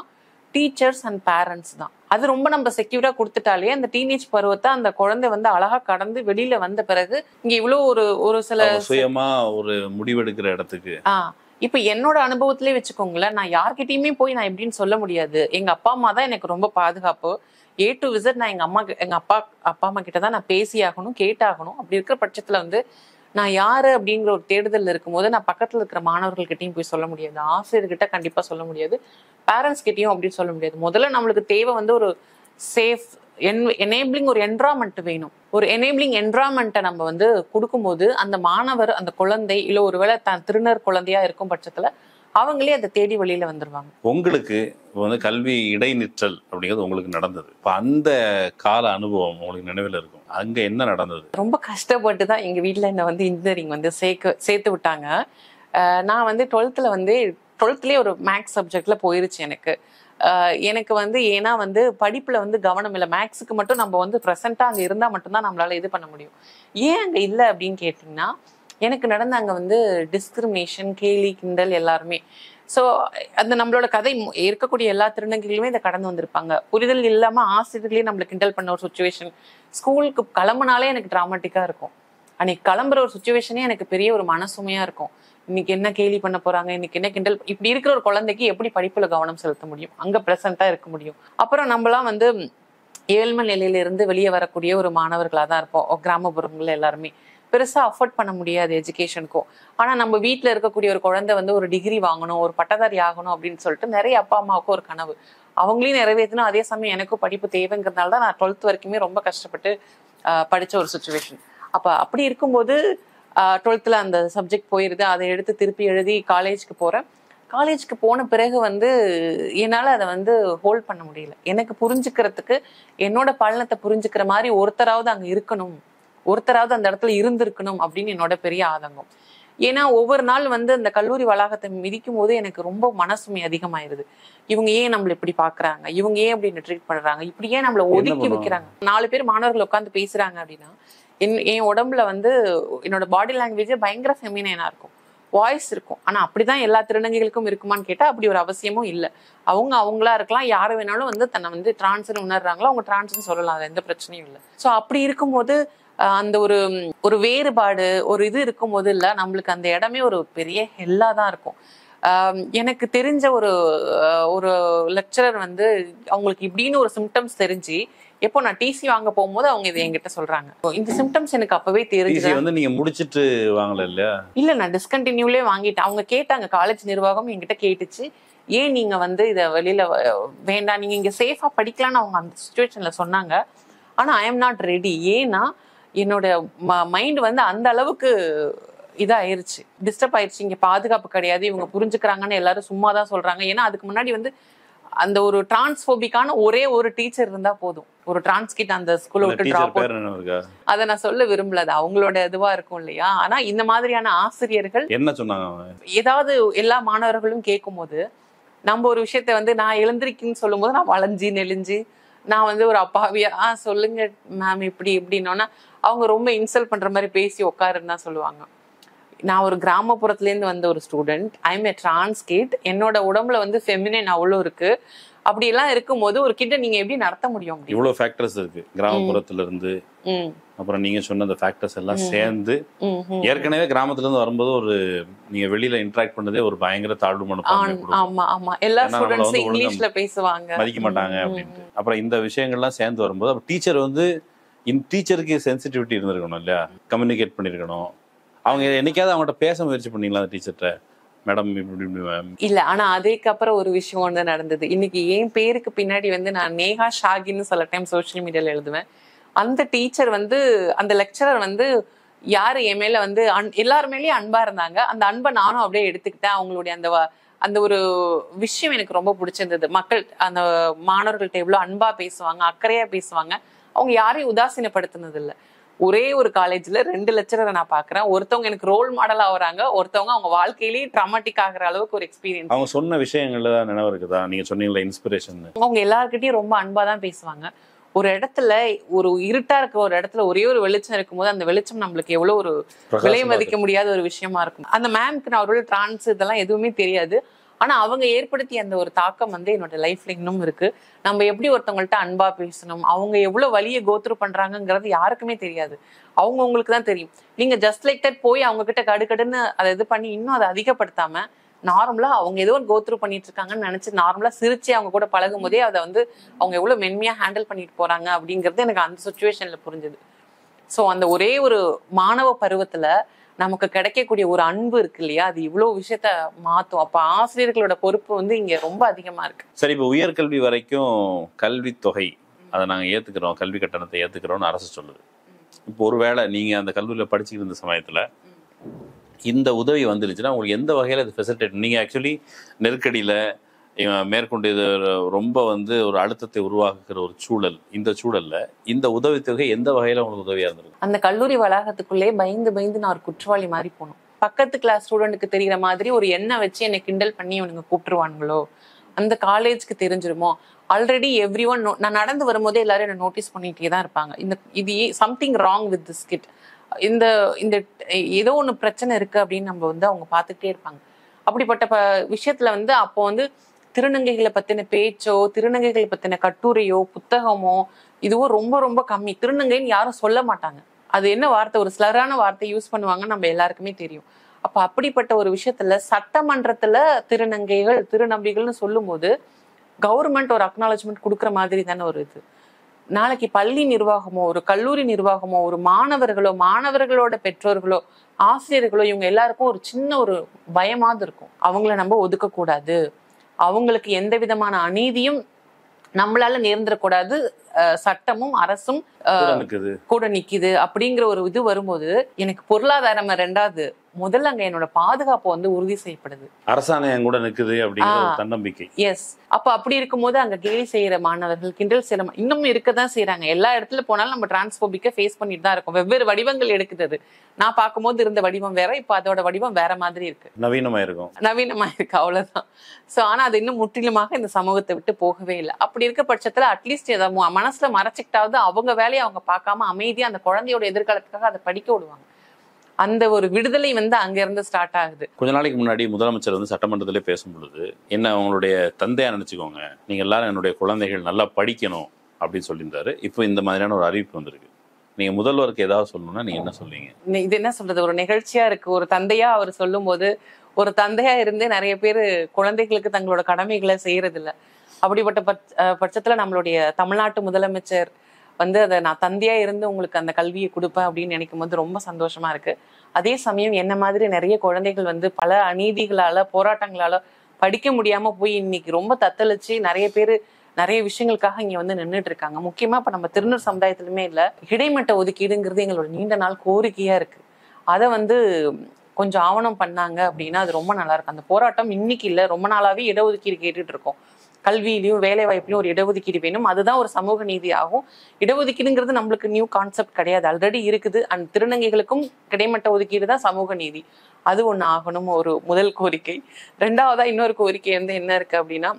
டீச்சர்ஸ் அண்ட் பேரண்ட்ஸ் தான். அது ரொம்ப நம்ம செக்யூரா கொடுத்துட்டாலே அந்த டீனேஜ் பருவத்தை அந்த குழந்தை அழகா கடந்து வெளியில வந்த பிறகு இங்க இவ்வளவு ஒரு சில சுயமா ஒரு முடிவெடுக்கிற இடத்துக்கு. இப்ப என்னோட அனுபவத்திலே வச்சுக்கோங்களேன், நான் யார்கிட்டயுமே போய் நான் எப்படின்னு சொல்ல முடியாது. எங்க அப்பா அம்மா தான் எனக்கு ரொம்ப பாதுகாப்பு. A to Z நான் எங்க அப்பா அம்மா கிட்டதான் நான் பேசியாகணும், கேட்டாகணும். அப்படி இருக்கிற பட்சத்துல நான் யாரு அப்படிங்கிற ஒரு தேடுதல் இருக்கும்போது நான் பக்கத்துல இருக்கிற மாணவர்கள் கிட்டையும் போய் சொல்ல முடியாது, ஆசிரியர்கிட்ட கண்டிப்பா சொல்ல முடியாது, பேரண்ட்ஸ் கிட்டையும் அப்படின்னு சொல்ல முடியாது. முதல்ல நம்மளுக்கு தேவை ஒரு சேஃப் எனேபிளிங் ஒரு என்விரான்மெண்ட் வேணும். ஒரு எனேபிளிங் என்விரான்மெண்ட்டை நம்ம கொடுக்கும்போது அந்த மாணவர், அந்த குழந்தை இல்ல ஒருவேளை திருநர் குழந்தையா இருக்கும் பட்சத்துல அவங்களே அதை தேடி வெளியில வந்துருவாங்க. உங்களுக்கு கல்வி இடைநிற்றல் அப்படிங்கிறது உங்களுக்கு நடந்தது. இப்ப அந்த கால அனுபவம் உங்களுக்கு நினைவில் இருக்கும். அங்க என்ன நடந்தது? ரொம்ப கஷ்டப்பட்டு தான் எங்க வீட்டுல என்ன இன்ஜினியரிங் சேர்த்து விட்டாங்க. நான் 12th ஒரு மேக்ஸ் சப்ஜெக்ட்ல போயிருச்சு எனக்கு. ஏன்னா படிப்புல கவனம் இல்லை. மேக்ஸுக்கு மட்டும் நம்ம ப்ரெசென்ட்டா அங்க இருந்தா மட்டும்தான் நம்மளால இது பண்ண முடியும். ஏன் அங்க இல்லை அப்படின்னு கேட்டீங்கன்னா, எனக்கு நடந்த அங்க டிஸ்கிரிமினேஷன், கேலி, கிண்டல் எல்லாருமே. ஸோ அந்த நம்மளோட கதை இருக்கக்கூடிய எல்லா திருநங்கைகளுமே இதை கடந்து வந்திருப்பாங்க. புரிதல் இல்லாம ஆசிரியர்களே நம்மளை கிண்டல் பண்ண ஒரு சுச்சுவேஷன். ஸ்கூலுக்கு கிளம்புனாலே எனக்கு டிராமாட்டிக்கா இருக்கும். அன்னைக்கு கிளம்புற ஒரு சுச்சுவேஷனே எனக்கு பெரிய ஒரு மனசுமையா இருக்கும். இன்னைக்கு என்ன கேலி பண்ண போறாங்க, இன்னைக்கு என்ன கிண்டல். இப்படி இருக்கிற ஒரு குழந்தைக்கு எப்படி படிப்புல கவனம் செலுத்த முடியும், அங்க பிரசன்டா இருக்க முடியும்? அப்புறம் நம்மளாம் ஏழ்மை நிலையில இருந்து வெளியே வரக்கூடிய ஒரு மாணவர்களா தான் இருப்போம். கிராமப்புறங்கள்ல எல்லாருமே பெருசா அஃபோர்ட் பண்ண முடியாது எஜுகேஷனுக்கும். ஆனா நம்ம வீட்டுல இருக்கக்கூடிய ஒரு குழந்தை ஒரு டிகிரி வாங்கணும், ஒரு பட்டதாரி ஆகணும் அப்படின்னு சொல்லிட்டு நிறைய அப்பா அம்மாவுக்கும் ஒரு கனவு. அவங்களையும் நிறைவேற்றணும். அதே சமயம் எனக்கும் படிப்பு தேவைங்கிறதுனால தான் நான் 12th வரைக்குமே ரொம்ப கஷ்டப்பட்டு படிச்ச ஒரு சுச்சுவேஷன். அப்படி இருக்கும்போது 12th அந்த சப்ஜெக்ட் போயிருது. அதை எடுத்து திருப்பி எழுதி காலேஜ்க்கு போறேன். காலேஜ்க்கு போன பிறகு என்னால அதை ஹோல்ட் பண்ண முடியல. எனக்கு புரிஞ்சுக்கிறதுக்கு, என்னோட பாலினத்தை புரிஞ்சுக்கிற மாதிரி ஒருத்தராவது அங்க இருக்கணும், ஒருத்தராவது அந்த இடத்துல இருந்திருக்கணும் அப்படின்னு என்னோட பெரிய ஆதங்கம். ஏன்னா ஒவ்வொரு நாள் அந்த கல்லூரி வளாகத்தை மிதிக்கும் போது எனக்கு ரொம்ப மனசுமை அதிகமாயிருது. இவங்க ஏன் நம்மள இப்படி பாக்குறாங்க, இவங்க ஏன் அப்படி ட்ரீட் பண்றாங்க, இப்படி ஏன் நம்மள ஒதுக்கி வைக்கிறாங்க. 4 பேர் மாணவர்கள் உட்காந்து பேசுறாங்க அப்படின்னா என் உடம்புல என்னோட பாடி லாங்குவேஜ் பயங்கர ஃபெமினைனா இருக்கும், வாய்ஸ் இருக்கும். ஆனா அப்படிதான் எல்லா திருநங்கைகளுக்கும் இருக்குமான்னு கேட்டா அப்படி ஒரு அவசியமும் இல்லை. அவங்களா இருக்கலாம். யாரு வேணாலும் தன்னை டிரான்ஸ்னு உணர்றாங்களோ அவங்க டிரான்ஸ்னு சொல்லலாம், அது எந்த பிரச்சனையும் இல்லை. ஸோ அப்படி இருக்கும்போது அந்த ஒரு வேறுபாடு ஒரு இது இருக்கும்போது இல்ல, நம்மளுக்கு அந்த இடமே ஒரு பெரிய ஹெல்லா தான் இருக்கும். எனக்கு தெரிஞ்ச ஒரு லெக்சரர் அவங்களுக்கு இப்படின்னு ஒரு சிம்டம்ஸ் தெரிஞ்சு எப்போ நான் டிசி வாங்க போகும்போது அவங்க இதை என்கிட்ட சொல்றாங்க. இந்த சிம்டம்ஸ் எனக்கு அப்பவே தெரிஞ்சது. நீங்க முடிச்சிட்டு வாங்கல இல்ல? இல்ல, நான் டிஸ்கண்டினியூலே வாங்கிட்டேன். அவங்க கேட்டாங்க, காலேஜ் நிர்வாகம் என்கிட்ட கேட்டுச்சு, ஏன் நீங்க இதை வெளியில வேண்டாம், நீங்க இங்க சேஃபா படிக்கலாம்னு அவங்க அந்த சிச்சுவேஷன்ல சொன்னாங்க. ஆனா ஐ எம் நாட் ரெடி. ஏன்னா என்னோட மைண்ட் வந்து அந்த அளவுக்கு இதாயிருச்சு, டிஸ்டர்ப் ஆயிடுச்சு. இங்க பாதுகாப்பு கிடையாது, இவங்க புரிஞ்சுக்கிறாங்கன்னு எல்லாரும் சும்மா தான் சொல்றாங்க. ஏன்னா அதுக்கு முன்னாடி வந்து அந்த ஒரு டிரான்ஸ்போபிக்கான ஒரே ஒரு டீச்சர் இருந்தா போதும், ஒரு டிரான்ஸ்கிட் அந்த ஸ்கூல்ல விட்டு டிராப் அவுட். அதை நான் சொல்ல விரும்பல, அது அவங்களோட இதுவா இருக்கும் இல்லையா. ஆனா இந்த மாதிரியான ஆசிரியர்கள் என்ன சொன்னாங்க, ஏதாவது எல்லா மாணவர்களும் கேட்கும் போது நம்ம ஒரு விஷயத்த வந்து நான் எழுந்திருக்குன்னு சொல்லும் போது நான் வளைஞ்சி நெளிஞ்சு நான் வந்து ஒரு அப்பாவியா சொல்லுங்க மேம் இப்படி இப்படின்னோன்னா அவங்க ரொம்ப இன்சல்ட் பண்ற மாதிரி பேசி உட்காருன்னு தான் சொல்லுவாங்க. நான் ஒரு கிராமப்புறத்துலேருந்து வந்த ஒரு ஸ்டூடெண்ட், ஐ எம் ஏ டிரான்ஸ்கிட், என்னோட உடம்புல வந்து ஃபெமினின் அவ்வளோ இருக்கு. அப்படி எல்லாம் இருக்கும்போது ஒரு கிட்ட நீங்க எப்படி நடத்த முடியும்? இவ்வளவு ஃபேக்டர்ஸ் இருக்கு கிராமப்புறத்துல இருந்து, அப்புறம் நீங்க சொன்ன அந்த ஃபேக்டர்ஸ் எல்லாம் சேர்ந்து, ஏற்கனவே கிராமத்துல இருந்து வரும்போது ஒரு நீங்க வெளியில இன்டராக்ட் பண்ணதே ஒரு பயங்கர தாழ்வு மனப்பான்மை. ஆமா ஆமா, எல்லா ஸ்டூடண்ட்ஸும் இங்கிலீஷ்ல பேசுவாங்க, மதிக்க மாட்டாங்க அப்படின்ட்டு. அப்புறம் இந்த விஷயங்கள்லாம் சேர்ந்து வரும்போது அப்ப டீச்சர் வந்து டீச்சருக்கு சென்சிட்டிவிட்டி இருந்திருக்கணும் இல்லையா, கம்யூனிகேட் பண்ணிருக்கணும். அவங்க என்னைக்காவது அவங்கள்ட்ட பேச முயற்சி பண்ணீங்களா அந்த டீச்சர்கிட்ட, மேடம் இப்படி மேம் இல்ல? ஆனா அதுக்கப்புறம் ஒரு விஷயம் ஒன்று நடந்தது. இன்னைக்கு என் பேருக்கு பின்னாடி வந்து நான் நேஹா ஷாகின்னு சில டைம் சோசியல் மீடியால எழுதுவேன். அந்த டீச்சர் வந்து, அந்த லெக்சரர் வந்து யாரு என் மேல வந்து எல்லாருமேலயும் அன்பா இருந்தாங்க. அந்த அன்பை நானும் அப்படியே எடுத்துக்கிட்டேன். அவங்களுடைய அந்த ஒரு விஷயம் எனக்கு ரொம்ப பிடிச்சிருந்தது. மக்கள் அந்த மாணவர்கள்ட்ட எவ்வளவு அன்பா பேசுவாங்க, அக்கறையா பேசுவாங்க, அவங்க யாரையும் உதாசீனப்படுத்தினது இல்லை. ஒரே ஒரு காலேஜ்ல 2 லெக்சரரை நான் பாக்குறேன். ஒருத்தவங்க எனக்கு ரோல் மாடல் ஆகுறாங்க, ஒருத்தவங்க அவங்க வாழ்க்கையிலேயே ட்ராமாட்டிக் ஆகிற அளவுக்கு ஒரு எக்ஸ்பீரியன்ஸ். அவங்க சொன்ன விஷயங்கள்ல நினைவு இருக்குதா? நீங்க சொன்னீங்களா இன்ஸ்பிரேஷன்? அவங்க எல்லார்கிட்டயும் ரொம்ப அன்பா தான் பேசுவாங்க. ஒரு இடத்துல, ஒரு இருட்டா இருக்கிற ஒரு இடத்துல ஒரே ஒரு வெளிச்சம் இருக்கும்போது அந்த வெளிச்சம் நம்மளுக்கு எவ்வளவு ஒரு விலை மதிக்க முடியாத ஒரு விஷயமா இருக்கும். அந்த மேம்க்கு நான் அவரோட டிரான்ஸ் இதெல்லாம் எதுவுமே தெரியாது. ஆனா அவங்க ஏற்படுத்திய அந்த ஒரு தாக்கம் வந்து என்னோட லைஃப்ல இன்னும் இருக்கு. நம்ம எப்படி ஒருத்தவங்கள்ட்ட அன்பா பேசணும், அவங்க எவ்வளவு வலியை கோத்ரூ பண்றாங்கிறது யாருக்குமே தெரியாது, அவங்களுக்கு தான் தெரியும். நீங்க ஜஸ்ட் லைக் தட் போய் அவங்க கிட்ட கடுன்னு அதை இது பண்ணி இன்னும் அதை அதிகப்படுத்தாம நார்மலா அவங்க ஏதோ ஒரு கோத்ரூ பண்ணிட்டு இருக்காங்கன்னு நினைச்சு நார்மலா சிரிச்சு அவங்க கூட பழகும் போதே அதை வந்து அவங்க எவ்வளவு மென்மையா ஹேண்டில் பண்ணிட்டு போறாங்க அப்படிங்கிறது எனக்கு அந்த சுச்சுவேஷன்ல புரிஞ்சுது. ஸோ அந்த ஒரே ஒரு மாணவ பருவத்துல நமக்கு கிடைக்கக்கூடிய ஒரு அன்பு இருக்கு இல்லையா, அது இவ்வளவு விஷயத்த மாத்தும். அப்ப ஆசிரியர்களோட பொறுப்பு வந்து இங்க ரொம்ப அதிகமா இருக்கு. சரி, இப்போ உயர்கல்வி வரைக்கும் கல்வி தொகை அதை நாங்க ஏத்துக்கிறோம், கல்வி கட்டணத்தை ஏத்துக்கிறோம்னு அரசு சொல்லுது. இப்போ ஒருவேளை நீங்க அந்த கல்லூரியில படிச்சுக்கிட்டு இருந்த சமயத்துல இந்த உதவி வந்துருச்சுன்னா உங்களுக்கு எந்த வகையில இது ஃபெசிலிட்டேட்? நீங்க ஆக்சுவலி நெருக்கடியில மேற்கொண்டு இது ரொம்ப வந்து ஒரு அழுத்தத்தை உருவாக்குற ஒரு சூழல், இந்த சூழல்ல இந்த உதவித்தொகை எந்த வகையில உங்களுக்கு உதவியா இருந்திருக்கு? அந்த கல்லூரி வளாகத்துக்குள்ளே பயந்து நான் ஒரு குற்றவாளி மாதிரி போனோம். பக்கத்து கிளாஸ் ஸ்டூடெண்ட்டுக்கு தெரிகிற மாதிரி ஒரு எண்ணெய் வச்சு என்னை கிண்டல் பண்ணி இவனுங்க கூப்பிட்டுருவானுங்களோ, அந்த காலேஜ்க்கு தெரிஞ்சிருமோ, ஆல்ரெடி எவ்ரி ஒன் நான் நடந்து வரும்போதே எல்லாரும் என்ன நோட்டீஸ் பண்ணிட்டே தான் இருப்பாங்க. இது something wrong with this kit, இந்த ஏதோ ஒன்று பிரச்சனை இருக்கு அப்படின்னு நம்ம வந்து அவங்க பார்த்துக்கிட்டே இருப்பாங்க. அப்படிப்பட்ட விஷயத்துல வந்து அப்போ வந்து திருநங்கைகளை பத்தின பேச்சோ, திருநங்கைகளை பத்தின கட்டுரையோ, புத்தகமோ இதுவோ ரொம்ப ரொம்ப கம்மி. திருநங்கைன்னு யாரும் சொல்ல மாட்டாங்க. அது என்ன வார்த்தை, ஒரு ஸ்லரான வார்த்தை யூஸ் பண்ணுவாங்கன்னு நம்ம எல்லாருக்குமே தெரியும். அப்ப அப்படிப்பட்ட ஒரு விஷயத்துல சட்டமன்றத்துல திருநங்கைகள் திருநம்பிகள்னு சொல்லும் போது கவர்மெண்ட் ஒரு அக்னாலஜ்மெண்ட் கொடுக்குற மாதிரி தானே ஒரு இது. நாளைக்கு பள்ளி நிர்வாகமோ, ஒரு கல்லூரி நிர்வாகமோ, ஒரு மாணவர்களோ, மாணவர்களோட பெற்றோர்களோ, ஆசிரியர்களோ, இவங்க எல்லாருக்கும் ஒரு சின்ன ஒரு பயமாவது இருக்கும். அவங்கள நம்ம ஒதுக்க கூடாது, அவங்களுக்கு எந்த விதமான அநீதியும் நம்மளால நேர்ந்துடக்கூடாது, சட்டமும் அரசும் கூட நிக்குது அப்படிங்கிற ஒரு இது வரும்போது எனக்கு பொருளாதாரம் ரெண்டாவது, முதல்ல அங்க என்னோட பாதுகாப்பு வந்து உறுதி செய்யப்படுது. அரசாங்கம் கூட நிக்குது அப்படிங்கிற தன்னம்பிக்கை. எஸ். அப்ப அப்படி இருக்கும்போது அங்க கேலி செய்யற மாணவர்கள், கிண்டல் செய்யற இன்னும் இருக்கதான் செய்யறாங்க. எல்லா இடத்துல போனாலும் நம்ம டிரான்ஸ்போபிக்க ஃபேஸ் பண்ணிட்டு தான் இருக்கோம். வெவ்வேறு வடிவங்கள் எடுக்குது. நான் பார்க்கும்போது இருந்த வடிவம் வேற, இப்ப அதோட வடிவம் வேற மாதிரி இருக்கு, நவீனமா இருக்கு, அவ்வளவுதான். சோ ஆனா அது இன்னும் முற்றிலுமாக இந்த சமூகத்தை விட்டு போகவே இல்லை. அப்படி இருக்க பட்சத்துல அட்லீஸ்ட் மனசுல மறைச்சிக்கிட்டாவது அவங்க வேலையை அவங்க பார்க்காம அமைதியா அந்த குழந்தையோட எதிர்காலத்துக்காக அதை படிக்க விடுவாங்க. அந்த ஒரு விடுதலை வந்து அங்க இருந்து ஸ்டார்ட் ஆகுது. கொஞ்ச நாளைக்கு முன்னாடி முதலமைச்சர் வந்து சட்டமன்றத்திலே பேசும் பொழுது என்ன அவங்களுடைய தந்தையா நினைச்சுக்கோங்க, நீங்க எல்லாரும் என்னுடைய குழந்தைகள் நல்லா படிக்கணும் அப்படின்னு சொல்லியிருந்தாரு. இப்போ இந்த மாதிரியான ஒரு அறிவிப்பு வந்திருக்கு. நீங்க முதல்வருக்கு ஏதாவது சொல்லணும்னா நீங்க என்ன சொல்றீங்க? இது என்ன சொல்றது, ஒரு நிகழ்ச்சியா இருக்கு. ஒரு தந்தையா அவர் சொல்லும் போது, ஒரு தந்தையா இருந்து நிறைய பேர் குழந்தைகளுக்கு தங்களோட கடமைகளை செய்யறது இல்லை. அப்படிப்பட்ட பட்சத்துல நம்மளுடைய தமிழ்நாட்டு முதலமைச்சர் வந்து அதை நான் தந்தையா இருந்து உங்களுக்கு அந்த கல்வியை கொடுப்பேன் அப்படின்னு நினைக்கும் போது ரொம்ப சந்தோஷமா இருக்கு. அதே சமயம் என்ன மாதிரி நிறைய குழந்தைகள் வந்து பல அநீதிகளால, போராட்டங்களால படிக்க முடியாம போய் இன்னைக்கு ரொம்ப தத்தளிச்சு நிறைய பேர் நிறைய விஷயங்களுக்காக இங்க வந்து நின்றுட்டு இருக்காங்க. முக்கியமா இப்ப நம்ம திருநூர் சமுதாயத்திலுமே இல்ல, கிடைமட்ட ஒதுக்கீடுங்கிறது எங்களோட நீண்ட நாள் கோரிக்கையா இருக்கு. அதை வந்து கொஞ்சம் ஆவணம் பண்ணாங்க அப்படின்னா அது ரொம்ப நல்லா இருக்கும். அந்த போராட்டம் இன்னைக்கு இல்ல, ரொம்ப நாளாவே இடஒதுக்கீடு கேட்டுட்டு இருக்கோம். கல்வியிலையும் வேலை வாய்ப்புலையும் ஒரு இடஒதுக்கீடு வேணும். அதுதான் ஒரு சமூக நீதி ஆகும். இடஒதுக்கீடுங்கிறது நம்மளுக்கு நியூ கான்செப்ட் கிடையாது, ஆல்ரெடி இருக்குது. அந்த திருநங்கைகளுக்கும் கிடைமட்ட ஒதுக்கீடு தான் சமூக நீதி. அது ஒண்ணு ஆகணும், ஒரு முதல் கோரிக்கை. ரெண்டாவதா இன்னொரு கோரிக்கை வந்து என்ன இருக்கு அப்படின்னா,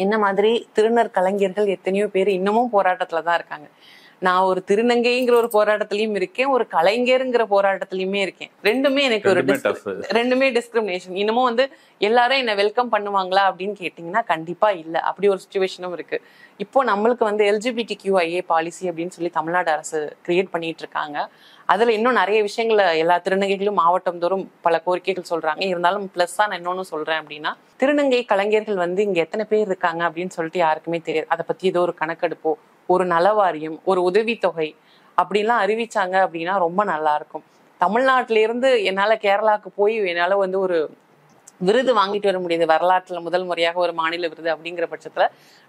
என்ன மாதிரி திருநர் கலைஞர்கள் எத்தனையோ பேர் இன்னமும் போராட்டத்துலதான் இருக்காங்க. நான் ஒரு திருநங்கைங்கிற ஒரு போராட்டத்திலயும் இருக்கேன், ஒரு கலைஞருங்கிற போராட்டத்திலயுமே இருக்கேன். ரெண்டுமே எனக்கு ஒரு ரெண்டுமே டிஸ்கிரிமினேஷன். இன்னமும் வந்து எல்லாரும் என்ன வெல்கம் பண்ணுவாங்களா அப்படின்னு கேட்டீங்கன்னா கண்டிப்பா இல்ல. அப்படி ஒரு சிச்சுவேஷனும் இருக்கு. இப்போ நம்மளுக்கு வந்து LGBTQIA பாலிசி அப்படின்னு சொல்லி தமிழ்நாடு அரசு கிரியேட் பண்ணிட்டு இருக்காங்க. அதுல இன்னும் நிறைய விஷயங்களை எல்லா திருநங்கைகளும் மாவட்டம் தோறும் பல கோரிக்கைகள் சொல்றாங்க. இருந்தாலும் பிளஸ் நான் இன்னொன்னு சொல்றேன் அப்படின்னா, திருநங்கை கலைஞர்கள் வந்து இங்க எத்தனை பேர் இருக்காங்க அப்படின்னு சொல்லிட்டு யாருக்குமே தெரியாது. அதை பத்தி ஏதோ ஒரு கணக்கெடுப்போ, ஒரு நலவாரியம், ஒரு உதவித்தொகை அப்படின்லாம் அறிவிச்சாங்க அப்படின்னா ரொம்ப நல்லா இருக்கும். தமிழ்நாட்டில இருந்து என்னால கேரளாவுக்கு போய் என்னால வந்து ஒரு விருது வாங்கிட்டு வர முடியுது, வரலாற்றுல முதல் முறையாக ஒரு மாநில விருது. அப்படிங்கிற பட்சத்துல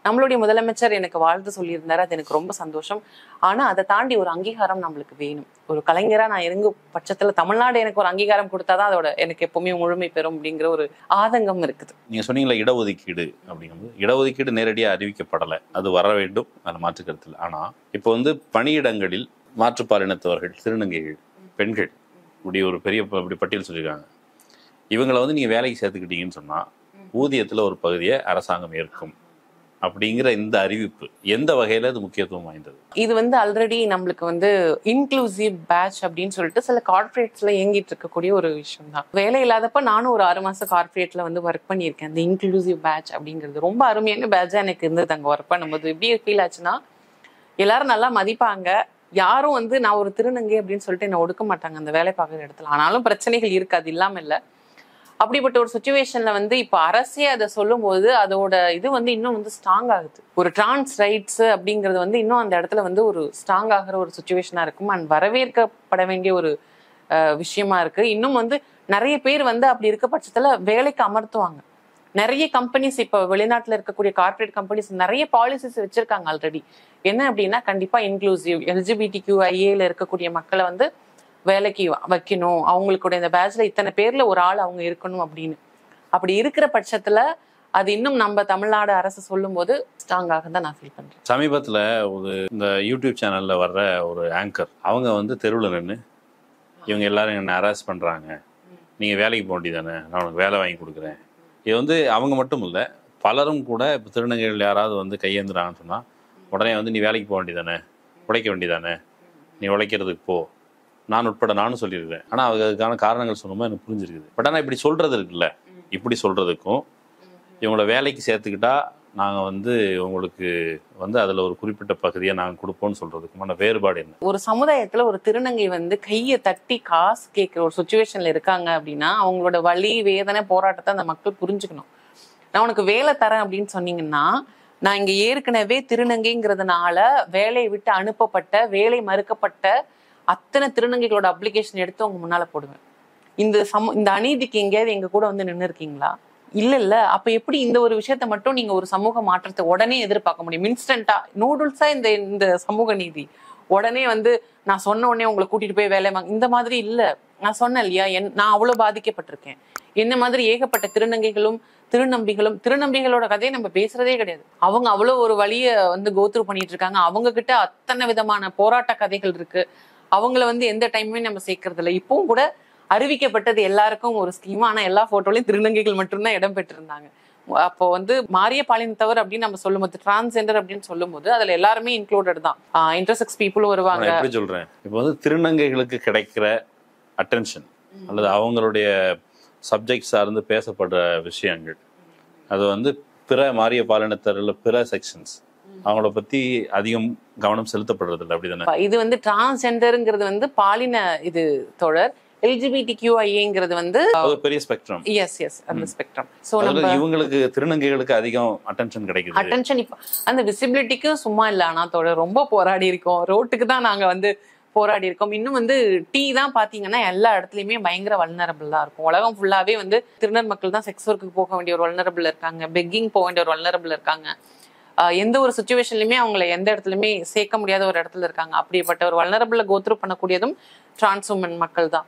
நம்மளுடைய முதலமைச்சர் எனக்கு வாழ்த்து சொல்லியிருந்தாரு, அது எனக்கு ரொம்ப சந்தோஷம். ஆனா அதை தாண்டி ஒரு அங்கீகாரம் நம்மளுக்கு வேணும். ஒரு கலைஞரா நான் இருங்க பட்சத்துல தமிழ்நாடு எனக்கு ஒரு அங்கீகாரம் கொடுத்தாதான் அதோட எனக்கு எப்பவுமே முழுமை பெறும் அப்படிங்கிற ஒரு ஆதங்கம் இருக்குது. நீங்க சொன்னீங்களா இடஒதுக்கீடு அப்படிங்கும்போது, இடஒதுக்கீடு நேரடியா அறிவிக்கப்படலை, அது வர வேண்டும், அது மாற்று கருத்தில். ஆனா இப்போ வந்து பணியிடங்களில் மாற்றுப்பாலினத்தவர்கள், திருநங்கைகள், பெண்கள் இப்படி ஒரு பெரிய பட்டியல் சொல்லியிருக்காங்க. இவங்களை வந்து நீங்க வேலைக்கு சேர்த்துக்கிட்டீங்கன்னு சொன்னா ஊதியத்துல ஒரு பகுதியை அரசாங்கம் ஏற்கும் அப்படிங்கிற இந்த அறிவிப்பு எந்த வகையில அது முக்கியத்துவம் வாய்ந்தது? இது வந்து ஆல்ரெடி நம்மளுக்கு வந்து இன்க்ளூசிவ் பேட்ச் அப்படின்னு சொல்லிட்டு சில கார்பரேட்ஸ்ல இயங்கிட்டு இருக்கக்கூடிய ஒரு விஷயம் தான். வேலை இல்லாதப்ப நானும் ஒரு 6 மாசம் கார்பரேட்ல வந்து ஒர்க் பண்ணியிருக்கேன். அந்த இன்க்ளூசிவ் பேட்ச் அப்படிங்கிறது ரொம்ப அருமையான பேட்சா எனக்கு இருந்தது. அங்க ஒர்க் பண்ணும்போது எப்படி ஃபீல் ஆச்சுன்னா, எல்லாரும் நல்லா மதிப்பாங்க, யாரும் வந்து நான் ஒரு திருநங்கை அப்படின்னு சொல்லிட்டு என்ன ஒடுக்க மாட்டாங்க அந்த வேலை பார்க்குற இடத்துல. ஆனாலும் பிரச்சனைகள் இருக்கு, அது இல்லாம இல்ல. அப்படிப்பட்ட ஒரு சுச்சுவேஷன்ல வந்து இப்ப அரசே அதை சொல்லும் போது அதோட இது வந்து இன்னும் வந்து ஸ்ட்ராங் ஆகுது. ஒரு டிரான்ஸ் ரைட்ஸ் அப்படிங்கிறது வந்து இன்னும் அந்த இடத்துல வந்து ஒரு ஸ்ட்ராங் ஆகிற ஒரு சுச்சுவேஷனா இருக்கும். அண்ட் வரவேற்கப்பட வேண்டிய ஒரு விஷயமா இருக்கு. இன்னும் வந்து நிறைய பேர் வந்து அப்படி இருக்க பட்சத்துல வேலைக்கு அமர்த்துவாங்க. நிறைய கம்பெனிஸ் இப்ப வெளிநாட்டுல இருக்கக்கூடிய கார்பரேட் கம்பெனிஸ் நிறைய பாலிசிஸ் வச்சிருக்காங்க ஆல்ரெடி. என்ன அப்படின்னா, கண்டிப்பா இன்க்ளூசிவ் LGBTQIA இருக்கக்கூடிய மக்களை வந்து வேலைக்கு வைக்கணும், அவங்களுடைய இந்த பேட்ச்ல இத்தனை பேர்ல ஒரு ஆள் அவங்க இருக்கணும் அப்படின்னு. அப்படி இருக்கிற பட்சத்துல அது இன்னும் நம்ம தமிழ்நாடு அரசு சொல்லும் போது ஸ்ட்ராங்காக தான் நான் ஃபீல் பண்றேன். சமீபத்துல ஒரு இந்த யூடியூப் சேனல்ல வர்ற ஒரு ஆங்கர், அவங்க வந்து தெருவில் நின்று இவங்க எல்லாரும் என்ன ஹராஸ் பண்றாங்க, நீங்க வேலைக்கு போக வேண்டியதானே, நான் உனக்கு வேலை வாங்கி கொடுக்குறேன். இது வந்து அவங்க மட்டும் இல்லை, பலரும் கூட இப்போ திருநங்கைகள் யாராவது வந்து கையேந்துறாங்கன்னு சொன்னா உடனே வந்து நீ வேலைக்கு போக வேண்டியதானே, உழைக்க வேண்டியதானே, நீ உழைக்கிறதுக்கு போ, நான் உட்பட நானும் சொல்லியிருக்கிறேன். ஆனால் அதுக்கான காரணங்கள் சொன்னோமா எனக்கு புரிஞ்சிருக்குது. பட் ஆனால் இப்படி சொல்றது இருக்குல்ல, இப்படி சொல்றதுக்கும் இவங்கள வேலைக்கு சேர்த்துக்கிட்டா நாங்கள் வந்து உங்களுக்கு வந்து அதில் ஒரு குறிப்பிட்ட பகுதியை நாங்கள் கொடுப்போம்னு சொல்றதுக்குமான வேறுபாடு என்ன? ஒரு சமுதாயத்தில் ஒரு திருநங்கை வந்து கையை தட்டி காசு கேட்குற ஒரு சுச்சுவேஷன்ல இருக்காங்க அப்படின்னா அவங்களோட வலி, வேதனை, போராட்டத்தை அந்த மக்கள் புரிஞ்சுக்கணும். நான் உனக்கு வேலை தரேன் அப்படின்னு சொன்னீங்கன்னா, நான் இங்க ஏற்கனவே திருநங்கைங்கிறதுனால வேலையை விட்டு அனுப்பப்பட்ட, வேலை மறுக்கப்பட்ட அத்தனை திருநங்கைகளோட அப்ளிகேஷன் எடுத்து அவங்க முன்னால போடுவேன். இந்த அநீதிக்கு எங்கேயாவது எங்க கூட வந்து நின்று இருக்கீங்களா? இல்ல. அப்ப எப்படி இந்த ஒரு விஷயத்த மட்டும் நீங்க ஒரு சமூக மாற்றத்தை உடனே எதிர்பார்க்க முடியும்? இன்ஸ்டன்டா நூடுல்ஸா இந்த சமூக நீதி உடனே வந்து நான் சொன்ன உடனே உங்களை கூட்டிட்டு போய் வேலை வாங்க, இந்த மாதிரி இல்ல. நான் சொன்னேன் இல்லையா, நான் அவ்வளவு பாதிக்கப்பட்டிருக்கேன். என்ன மாதிரி ஏகப்பட்ட திருநங்கைகளும் திருநம்பிகளோட கதையை நம்ம பேசுறதே கிடையாது. அவங்க அவ்வளவு ஒரு வழிய வந்து கோத்ரூ பண்ணிட்டு இருக்காங்க. அவங்க கிட்ட அத்தனை விதமான போராட்ட கதைகள் இருக்கு. அவங்கள வந்து எந்த டைமுமே நம்ம சேர்க்கறது இல்லை. இப்பவும் கூட அறிவிக்கப்பட்டது எல்லாருக்கும் ஒரு ஸ்கீம், ஆனா எல்லா போட்டோலையும் திருநங்கைகள் மட்டும்தான் இடம் பெற்றிருந்தாங்க. அப்போ வந்து மாரிய பாலினத்தவர் அப்படின்னு நம்ம சொல்லும் போது, டிரான்ஸ்ஜெண்டர் அப்படின்னு சொல்லும் போது அதுல எல்லாருமே இன்க்ளூடட் தான். இன்டர்செக்ஸ் பீப்புளும் வருவாங்க. எப்படி சொல்றேன், இப்போ வந்து திருநங்கைகளுக்கு கிடைக்கிற அட்டென்ஷன் அல்லது அவங்களுடைய சப்ஜெக்ட் சார்ந்து பேசப்படுற விஷயங்கள், அது வந்து பிற மாரிய பாலினத்தர்ல பிற செக்ஷன்ஸ் அவங்கள பத்தி அதிகம் கவனம் செலுத்தப்படுறது இல்லை, அப்படிதானே? இது வந்து டிரான்ஸ்ஜெண்டர்ங்கிறது வந்து பாலின இது தொடர், LGBTQIA வந்து பெரிய ஸ்பெக்ட்ரம். எஸ் அந்த ஸ்பெக்ட்ரம். சோ இவங்களுக்கு திருநங்கைகளுக்கு அதிகம் அட்டென்ஷன் கிடைக்குது. அட்டென்ஷன் இப்ப அந்த விசிபிலிட்டிக்கும் சும்மா இல்ல, ஆனா தொடர் ரொம்ப போராடி இருக்கோம். ரோட்டுக்கு தான் நாங்க வந்து போராடி இருக்கோம். இன்னும் வந்து டீ தான் பாத்தீங்கன்னா எல்லா இடத்துலயுமே பயங்கர வல்னரபிள் தான் இருக்கும். உலகம் ஃபுல்லாவே வந்து திருநர் மக்கள் தான் செக்ஸ் ஒர்க்கு போக வேண்டிய ஒரு வல்னரபிள் இருக்காங்க, பெக்கிங் போக வேண்டிய ஒரு வல்னரபிள் இருக்காங்க. எந்த ஒரு சுச்சுவேஷன்லயுமே அவங்களை எந்த இடத்துலயுமே சேர்க்க முடியாத ஒரு இடத்துல இருக்காங்க. அப்படிப்பட்ட ஒரு வல்னரபிள கோத்ரூ பண்ணக்கூடியதும் டிரான்ஸ் உமன் மக்கள் தான்.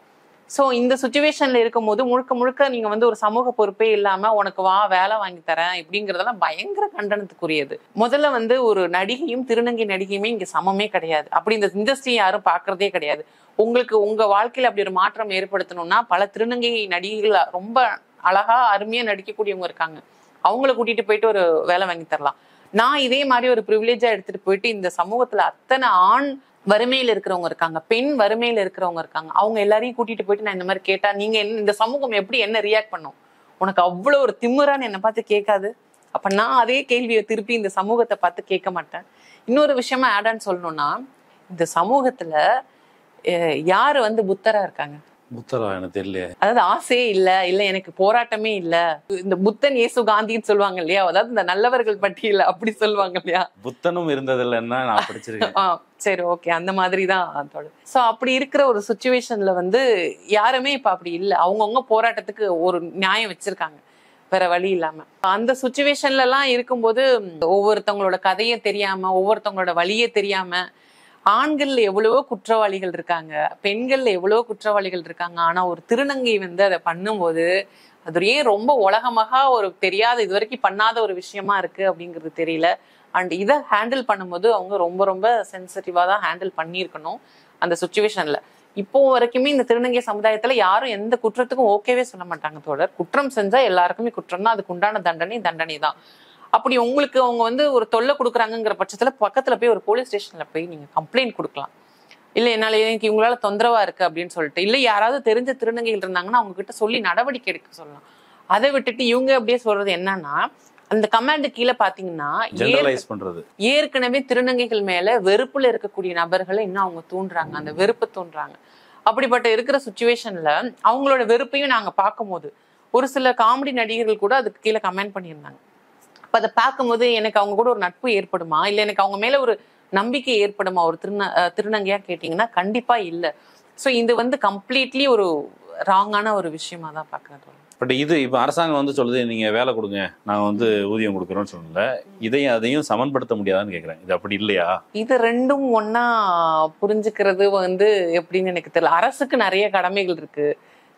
ஸோ இந்த சுச்சுவேஷன்ல இருக்கும்போது முழுக்க முழுக்க நீங்க வந்து ஒரு சமூக பொறுப்பே இல்லாம உனக்கு வா வேலை வாங்கி தரேன் இப்படிங்கிறதெல்லாம் பயங்கர கண்டனத்துக்குரியது. முதல்ல வந்து ஒரு நடிகையும் திருநங்கை நடிகையுமே இங்க சமமே கிடையாது. அப்படி இந்த இண்டஸ்ட்ரி யாரும் பாக்குறதே கிடையாது. உங்களுக்கு உங்க வாழ்க்கையில அப்படி ஒரு மாற்றம் ஏற்படுத்தணும்னா பல திருநங்கை நடிகைகள் ரொம்ப அழகா அருமையா நடிக்கக்கூடியவங்க இருக்காங்க. அவங்கள கூட்டிட்டு போயிட்டு ஒரு வேலை வாங்கி தரலாம். நான் இதே மாதிரி ஒரு ப்ரிவிலேஜா எடுத்துட்டு போயிட்டு இந்த சமூகத்துல அத்தனை ஆண் வறுமையில இருக்கிறவங்க இருக்காங்க, பெண் வறுமையில இருக்கிறவங்க இருக்காங்க, அவங்க எல்லாரையும் கூட்டிட்டு போயிட்டு நான் இந்த மாதிரி கேட்டா நீங்க இந்த சமூகம் எப்படி என்ன ரியாக்ட் பண்ணும்? உனக்கு அவ்வளவு ஒரு திமிரான்னு என்னை பார்த்து கேட்காது. அப்ப நான் அதே கேள்வியை திருப்பி இந்த சமூகத்தை பார்த்து கேட்க மாட்டேன். இன்னொரு விஷயமா ஆடான்னு சொல்லணும்னா, இந்த சமூகத்துல யாரு வந்து புத்தரா இருக்காங்க? புத்தரா எனக்கு தெரியல. அதாவது ஆசையே இல்ல எனக்கு போராட்டமே இல்ல. இந்த புத்தன் இயேசு காந்தின்னு சொல்லுவாங்க இல்லையா, அதாவது இந்த நல்லவர்கள் பட்டியல அப்படி சொல்லுவாங்க இல்லையா. புத்தனும் இருந்ததில்லைன்னா நான் படிச்சிருக்கேன். சரி, ஓகே, அந்த மாதிரிதான். சோ அப்படி இருக்கிற ஒரு சுச்சுவேஷன்ல வந்து யாருமே இப்ப அப்படி இல்ல. அவங்கவுங்க போராட்டத்துக்கு ஒரு நியாயம் வச்சிருக்காங்க, வேற வழி இல்லாம. அந்த சுச்சுவேஷன்ல எல்லாம் இருக்கும்போது ஒவ்வொருத்தவங்களோட கதையை தெரியாம, ஒவ்வொருத்தவங்களோட வழியே தெரியாம, ஆண்கள்ல எவ்வளவோ குற்றவாளிகள் இருக்காங்க, பெண்கள்ல எவ்வளவோ குற்றவாளிகள் இருக்காங்க. ஆனா ஒரு திருநங்கை வந்து அதை பண்ணும்போது அது ஏன் ரொம்ப உலகமாக ஒரு தெரியாத, இது வரைக்கும் பண்ணாத ஒரு விஷயமா இருக்கு அப்படிங்கிறது தெரியல. அண்ட் இதை ஹேண்டில் பண்ணும்போது அவங்க ரொம்ப ரொம்ப சென்சிட்டிவா தான் ஹேண்டில் பண்ணியிருக்கணும் அந்த சுச்சுவேஷன்ல. இப்போ வரைக்குமே இந்த திருநங்கை சமுதாயத்துல யாரும் எந்த குற்றத்துக்கும் ஓகேவே சொல்ல மாட்டாங்க தோழர். குற்றம் செஞ்சா எல்லாருக்குமே குற்றம் தான், அதுக்கு உண்டான தண்டனை தான். அப்படி உங்களுக்கு அவங்க வந்து ஒரு தொல்லை கொடுக்குறாங்கிற பட்சத்துல பக்கத்துல போய் ஒரு போலீஸ் ஸ்டேஷன்ல போய் நீங்க கம்ப்ளைண்ட் கொடுக்கலாம். இல்ல என்னால எனக்கு இவங்களால தொந்தரவா இருக்கு அப்படின்னு சொல்லிட்டு, இல்ல யாராவது தெரிஞ்ச திருநங்கைகள் இருந்தாங்கன்னா அவங்க கிட்ட சொல்லி நடவடிக்கை எடுக்க சொல்லலாம். அதை விட்டுட்டு இவங்க அப்படியே சொல்றது என்னன்னா, அந்த கமாண்ட் கீழே பாத்தீங்கன்னா ஏற்கனவே திருநங்கைகள் மேல வெறுப்புல இருக்கக்கூடிய நபர்களை இன்னும் அவங்க தூண்டுறாங்க, அந்த வெறுப்பை தூண்டுறாங்க. அப்படிப்பட்ட இருக்கிற சுச்சுவேஷன்ல அவங்களோட வெறுப்பையும் நாங்க பார்க்கும்போது ஒரு சில காமெடி நடிகர்கள் கூட அதுக்கு கீழே கமெண்ட் பண்ணியிருந்தாங்க. அப்ப அதை பார்க்கும்போது எனக்கு அவங்க கூட ஒரு நட்பு ஏற்படுமா, இல்ல எனக்கு அவங்க மேல ஒரு நம்பிக்கை ஏற்படுமா ஒரு திருநங்கையா கேட்டீங்கன்னா கண்டிப்பா இல்ல. சோ இது வந்து கம்ப்ளீட்லி ஒரு ராங்கான ஒரு விஷயமா தான் பாக்குறேன். பட் இது இப்போ அரசாங்கம் வந்து சொல்லுது நீங்க வேலை கொடுங்க, நாங்க வந்து ஊதியம் கொடுக்குறோம்னு சொல்லல, இதையும் அதையும் சமன்படுத்த முடியாதான்னு கேட்குறேன். இது அப்படி இல்லையா? இது ரெண்டும் ஒன்னா புரிஞ்சுக்கிறது வந்து எப்படின்னு எனக்கு தெரியல. அரசுக்கு நிறைய கடமைகள் இருக்கு,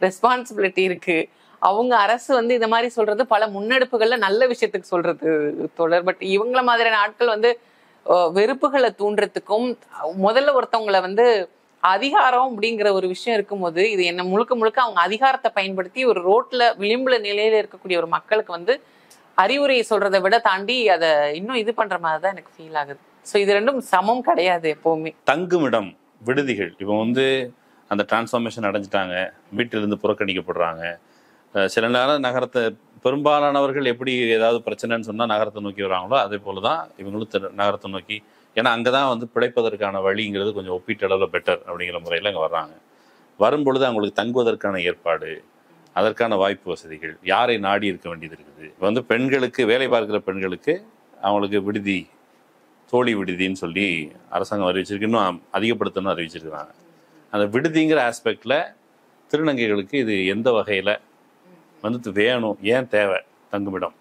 ரெஸ்பான்சிபிலிட்டி இருக்கு. அவங்க அரசு வந்து இந்த மாதிரி சொல்றது பல முன்னெடுப்புகள்ல நல்ல விஷயத்துக்கு சொல்றது தொடர். பட் இவங்கள மாதிரியான ஆட்கள் வந்து வெறுப்புகளை தூண்டுறதுக்கும், முதல்ல ஒருத்தவங்களை வந்து அதிகாரம் அப்படிங்கிற ஒரு விஷயம் இருக்கும்போது இது என்ன முழுக்க முழுக்க அவங்க அதிகாரத்தை பயன்படுத்தி ஒரு ரோட்ல விளிம்புல நிலையில இருக்கக்கூடிய ஒரு மக்களுக்கு வந்து அறிவுரையை சொல்றதை விட தாண்டி அதை இன்னும் இது பண்ற மாதிரிதான் எனக்கு ஃபீல் ஆகுது. ஸோ இது ரெண்டும் சமம் கிடையாது எப்பவுமே. தங்குமிடம் விடுதிகள் இப்போ வந்து அந்த டிரான்ஸ்ஃபார்மேஷன் அடைஞ்சிட்டாங்க, வீட்டிலிருந்து புறக்கணிக்கப்படுறாங்க. சில நேரம் நகரத்தை பெரும்பாலானவர்கள் எப்படி ஏதாவது பிரச்சனைன்னு சொன்னால் நகரத்தை நோக்கி வராங்களோ அதே போல தான் இவங்களும் நகரத்தை நோக்கி, ஏன்னா அங்கே தான் வந்து பிழைப்பதற்கான வழிங்கிறது கொஞ்சம் ஒப்பீட்டளவில் பெட்டர் அப்படிங்கிற முறையில் அங்கே வர்றாங்க. வரும்பொழுது அவங்களுக்கு தங்குவதற்கான ஏற்பாடு, அதற்கான வாய்ப்பு வசதிகள், யாரை நாடி இருக்க வேண்டியது இருக்குது. இப்போ வந்து பெண்களுக்கு, வேலை பார்க்குற பெண்களுக்கு அவங்களுக்கு விடுதி, தோழி விடுதின்னு சொல்லி அரசாங்கம் அறிவிச்சிருக்கு, இன்னும் அதிகப்படுத்தணும்னு அறிவிச்சிருக்கிறாங்க. அந்த விடுதிங்கிற ஆஸ்பெக்டில் திருநங்கைகளுக்கு இது எந்த வகையில் வந்து வேணும், ஏன் தேவை? தங்குமிடம்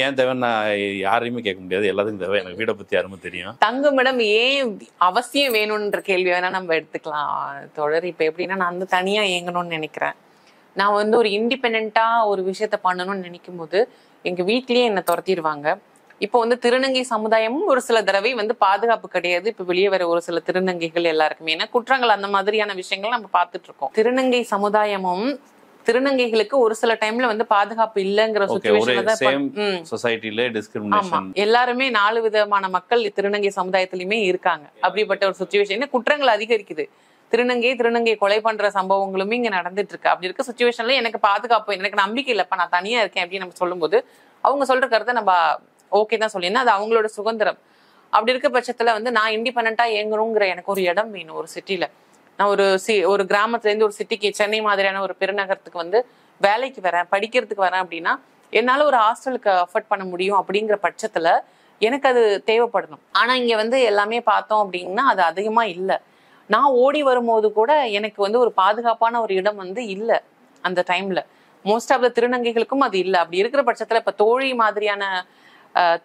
ஏன் தேவைன்னு நான் யாரையுமே கேட்க முடியாது, எல்லாத்துக்கும் தேவை. எனக்கு வீடை பத்தி யாருமே தெரியும். தங்குமிடம் ஏன் அவசியம் வேணும்ன்ற கேள்வி வேணா நம்ம எடுத்துக்கலாம் தொடர். இப்ப எப்படின்னா, நான் வந்து தனியா இயங்கணும்னு நினைக்கிறேன். நான் வந்து ஒரு இண்டிபெண்டா ஒரு விஷயத்த பண்ணணும்னு நினைக்கும் போது எங்க வீட்லயே என்னை துரத்திடுவாங்க. இப்போ வந்து திருநங்கை சமுதாயமும் ஒரு சில தடவை வந்து பாதுகாப்பு கிடையாது. இப்ப வெளியே வர ஒரு சில திருநங்கைகள் எல்லாருக்குமே ஏன்னா குற்றங்கள் அந்த மாதிரியான விஷயங்கள் நம்ம பார்த்துட்டு இருக்கோம். திருநங்கை சமுதாயமும் திருநங்கைகளுக்கு ஒரு சில டைம்ல வந்து பாதுகாப்பு இல்லைங்கிற சுச்சுவேஷன். எல்லாருமே 4 விதமான மக்கள் திருநங்கை சமுதாயத்திலயுமே இருக்காங்க. அப்படிப்பட்ட ஒரு சுச்சுவேஷன் குற்றங்கள் அதிகரிக்குது. திருநங்கை கொலை பண்ற சம்பவங்களுமே இங்க நடந்துட்டு இருக்கு. அப்படி இருக்க சுச்சுவேஷன்ல எனக்கு பாதுகாப்பு, எனக்கு நம்பிக்கை இல்லப்பா, நான் தனியா இருக்கேன் அப்படின்னு நம்ம சொல்லும் போது அவங்க சொல்ற கருத்தை நம்ம ஓகே தான் சொல்லி, அது அவங்களோட சுதந்திரம். அப்படி இருக்க பட்சத்துல வந்து நான் இண்டிபெண்டா இயங்கணுங்கிற எனக்கு ஒரு இடம் வேணும். ஒரு சிட்டில நான் ஒரு கிராமத்துல இருந்து ஒரு சிட்டிக்கு, சென்னை மாதிரியான ஒரு பெருநகரத்துக்கு வந்து வேலைக்கு வரேன், படிக்கிறதுக்கு வரேன் அப்படின்னா என்னால ஒரு ஹாஸ்டலுக்கு அஃபோர்ட் பண்ண முடியும். அப்படிங்கிற பட்சத்துல எனக்கு அது தேவைப்படணும். ஆனா இங்க வந்து எல்லாமே பார்த்தோம் அப்படின்னா அது அதிகமா இல்லை. நான் ஓடி வரும்போது கூட எனக்கு வந்து ஒரு பாதுகாப்பான ஒரு இடம் வந்து இல்லை அந்த டைம்ல. மோஸ்ட் ஆஃப் த திருநங்கைகளுக்கும் அது இல்லை. அப்படி இருக்கிற பட்சத்துல இப்ப தோழி மாதிரியான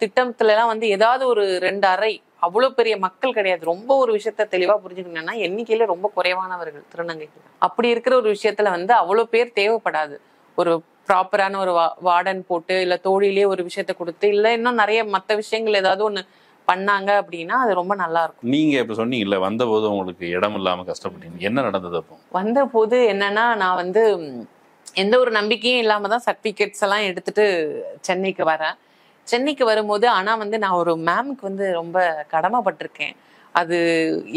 திட்டத்துல எல்லாம் வந்து ஏதாவது ஒரு 2 அறை, அவ்வளவு பெரிய மக்கள் கிடையாது. ரொம்ப ஒரு விஷயத்த தெளிவா புரிஞ்சுக்கணும்னா எண்ணிக்கையில ரொம்ப குறைவானவர்கள் திருநங்கைகள். அப்படி இருக்கிற ஒரு விஷயத்துல வந்து அவ்வளவு பேர் தேவைப்படாது. ஒரு ப்ராப்பரான ஒரு வார்டன் போட்டு இல்ல தோழிலே ஒரு விஷயத்த கொடுத்து இல்ல இன்னும் நிறைய மற்ற விஷயங்கள் ஏதாவது ஒண்ணு பண்ணாங்க அப்படின்னா அது ரொம்ப நல்லா இருக்கும். நீங்க இப்ப சொன்னீங்கல்ல, வந்த போது உங்களுக்கு இடம் இல்லாம கஷ்டப்பட்டீங்க, என்ன நடந்தது அப்போ? வந்த போது என்னன்னா, நான் வந்து எந்த ஒரு நம்பிக்கையும் இல்லாம தான் சர்டிபிகேட்ஸ் எல்லாம் எடுத்துட்டு சென்னைக்கு வரேன். சென்னைக்கு வரும்போது ஆனா வந்து நான் ஒரு மேம்க்கு வந்து ரொம்ப கடமைப்பட்டிருக்கேன். அது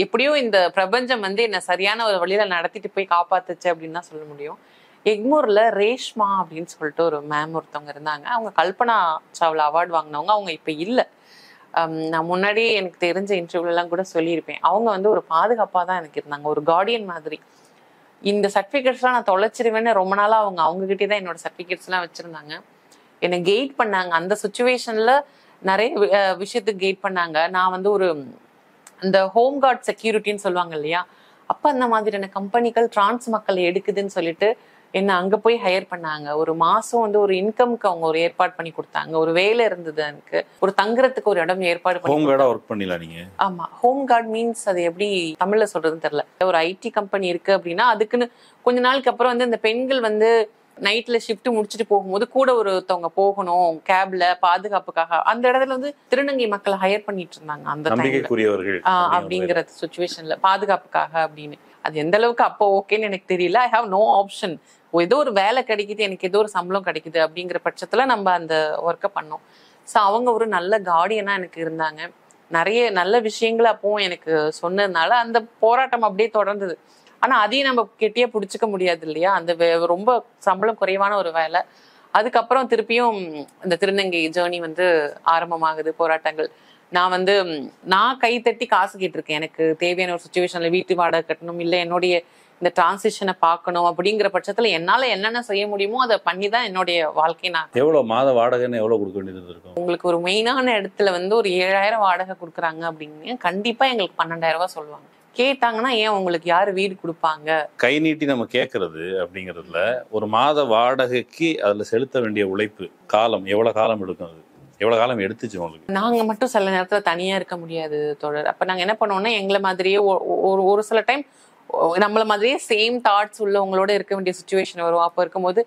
எப்படியோ இந்த பிரபஞ்சம் வந்து என்ன சரியான ஒரு வழியில நடத்திட்டு போய் காப்பாத்துச்சு அப்படின்னு தான் சொல்ல முடியும். எக்மோர்ல ரேஷ்மா அப்படின்னு சொல்லிட்டு ஒரு மேம் ஒருத்தவங்க இருந்தாங்க. அவங்க கல்பனா சாவ்லா அவார்டு வாங்கினவங்க. அவங்க இப்ப இல்லை. நான் முன்னாடியே எனக்கு தெரிஞ்ச இன்டர்வியூலாம் கூட சொல்லியிருப்பேன். அவங்க வந்து ஒரு பாதுகாப்பா தான் எனக்கு இருந்தாங்க, ஒரு கார்டியன் மாதிரி. இந்த சர்டிஃபிகேட்ஸ்லாம் நான் தொலைச்சிருவேன்னு ரொம்ப நாளா அவங்க கிட்டே தான் என்னோட சர்டிஃபிகேட்ஸ்லாம் வச்சிருந்தாங்க. என்னை கெய்ட் பண்ணாங்க. அந்த சுச்சுவேஷன்ல நிறைய விஷயத்துக்கு கெய்ட் பண்ணாங்க. நான் வந்து ஒரு இந்த ஹோம் கார்ட் செக்யூரிட்டின்னு சொல்லுவாங்க இல்லையா, அப்ப அந்த மாதிரியான கம்பெனிகள் டிரான்ஸ் மக்களை எடுக்குதுன்னு சொல்லிட்டு என்ன அங்க போய் ஹையர் பண்ணாங்க. ஒரு மாசம் வந்து ஒரு இன்கம்க்கு அவங்க ஒரு ஏற்பாடு பண்ணி கொடுத்தாங்க. ஒரு வேலை இருந்தது, எனக்கு ஒரு தங்குறதுக்கு ஒரு இடம் ஏற்பாடு பண்ணி. ஹோம் கார்டா ஒர்க் பண்ணல நீங்க? ஆமா, ஹோம் கார்டு மீன்ஸ் அது எப்படி தமிழ்ல சொல்றதுன்னு தெரியல. ஒரு ஐடி கம்பெனி இருக்கு அப்படின்னா அதுக்குன்னு கொஞ்ச நாளுக்கு அப்புறம் வந்து இந்த பெண்கள் வந்து நைட்ல ஷிஃப்ட் முடிச்சுட்டு போகும்போது கூட ஒருத்தவங்க போகணும் கேப்ல பாதுகாப்புக்காக. அந்த இடத்துல வந்து திருநங்கை மக்களை ஹையர் பண்ணிட்டு இருந்தாங்க அந்த நம்பிக்கைக்குரியவர்கள் அப்படிங்கிற சுச்சுவேஷன்ல பாதுகாப்புக்காக அப்படின்னு. அது எந்த அளவுக்கு அப்போ ஓகேன்னு எனக்கு தெரியல. I have no option. ஏதோ ஒரு வேலை கிடைக்குது, எனக்கு ஏதோ ஒரு சம்பளம் கிடைக்குது அப்படிங்கிற பட்சத்துல நம்ம அந்த ஒர்க்கை பண்ணோம். ஸோ அவங்க ஒரு நல்ல கார்டியனா எனக்கு இருந்தாங்க. நிறைய நல்ல விஷயங்களை அப்பவும் எனக்கு சொன்னதுனால அந்த போராட்டம் அப்படியே தொடர்ந்தது. ஆனா அதையும் நம்ம கெட்டியா பிடிச்சிக்க முடியாது இல்லையா, அந்த ரொம்ப சம்பளம் குறைவான ஒரு வேலை. அதுக்கப்புறம் திருப்பியும் இந்த திருநங்கை ஜேர்னி வந்து ஆரம்பமாகுது, போராட்டங்கள். நான் கை தட்டி காசு கேட்டிருக்கேன். எனக்கு தேவையான ஒரு சுச்சுவேஷன்ல வீட்டு வாடகை கட்டணும், இல்லை என்னுடைய இந்த டிரான்சிஷனை பார்க்கணும். அப்படிங்கிற பட்சத்துல என்னால என்னென்ன செய்ய முடியுமோ அதை பண்ணி தான் என்னுடைய வாழ்க்கை. நான் எவ்வளவு மாத வாடகைன்னு எவ்வளவு கொடுக்க வேண்டியது இருக்கும்? உங்களுக்கு ஒரு மெயினான இடத்துல வந்து ஒரு 7000 வாடகை கொடுக்குறாங்க அப்படின்னு கண்டிப்பா எங்களுக்கு 12,000 ரூபாய் சொல்லுவாங்க. கேட்டாங்கன்னா ஏன் உங்களுக்கு யாரு வீடு கொடுப்பாங்க? கை நீட்டி நம்ம கேட்கறது அப்படிங்கிறதுல ஒரு மாத வாடகைக்கு அதுல செலுத்த வேண்டிய உழைப்பு காலம் எவ்வளவு காலம் எடுக்கும்? அது எவ்வளவு காலம் எடுத்துச்சு உங்களுக்கு? நாங்க மட்டும் சில நேரத்துல தனியா இருக்க முடியாது தோழர். அப்ப நாங்க என்ன பண்ணுவோம்னா, எங்களை மாதிரியே ஒரு சில டைம் நம்மள மாதிரியே சேம் தாட்ஸ் உள்ளவங்களோட இருக்க வேண்டிய சுச்சுவேஷன் வரும். அப்ப இருக்கும்போது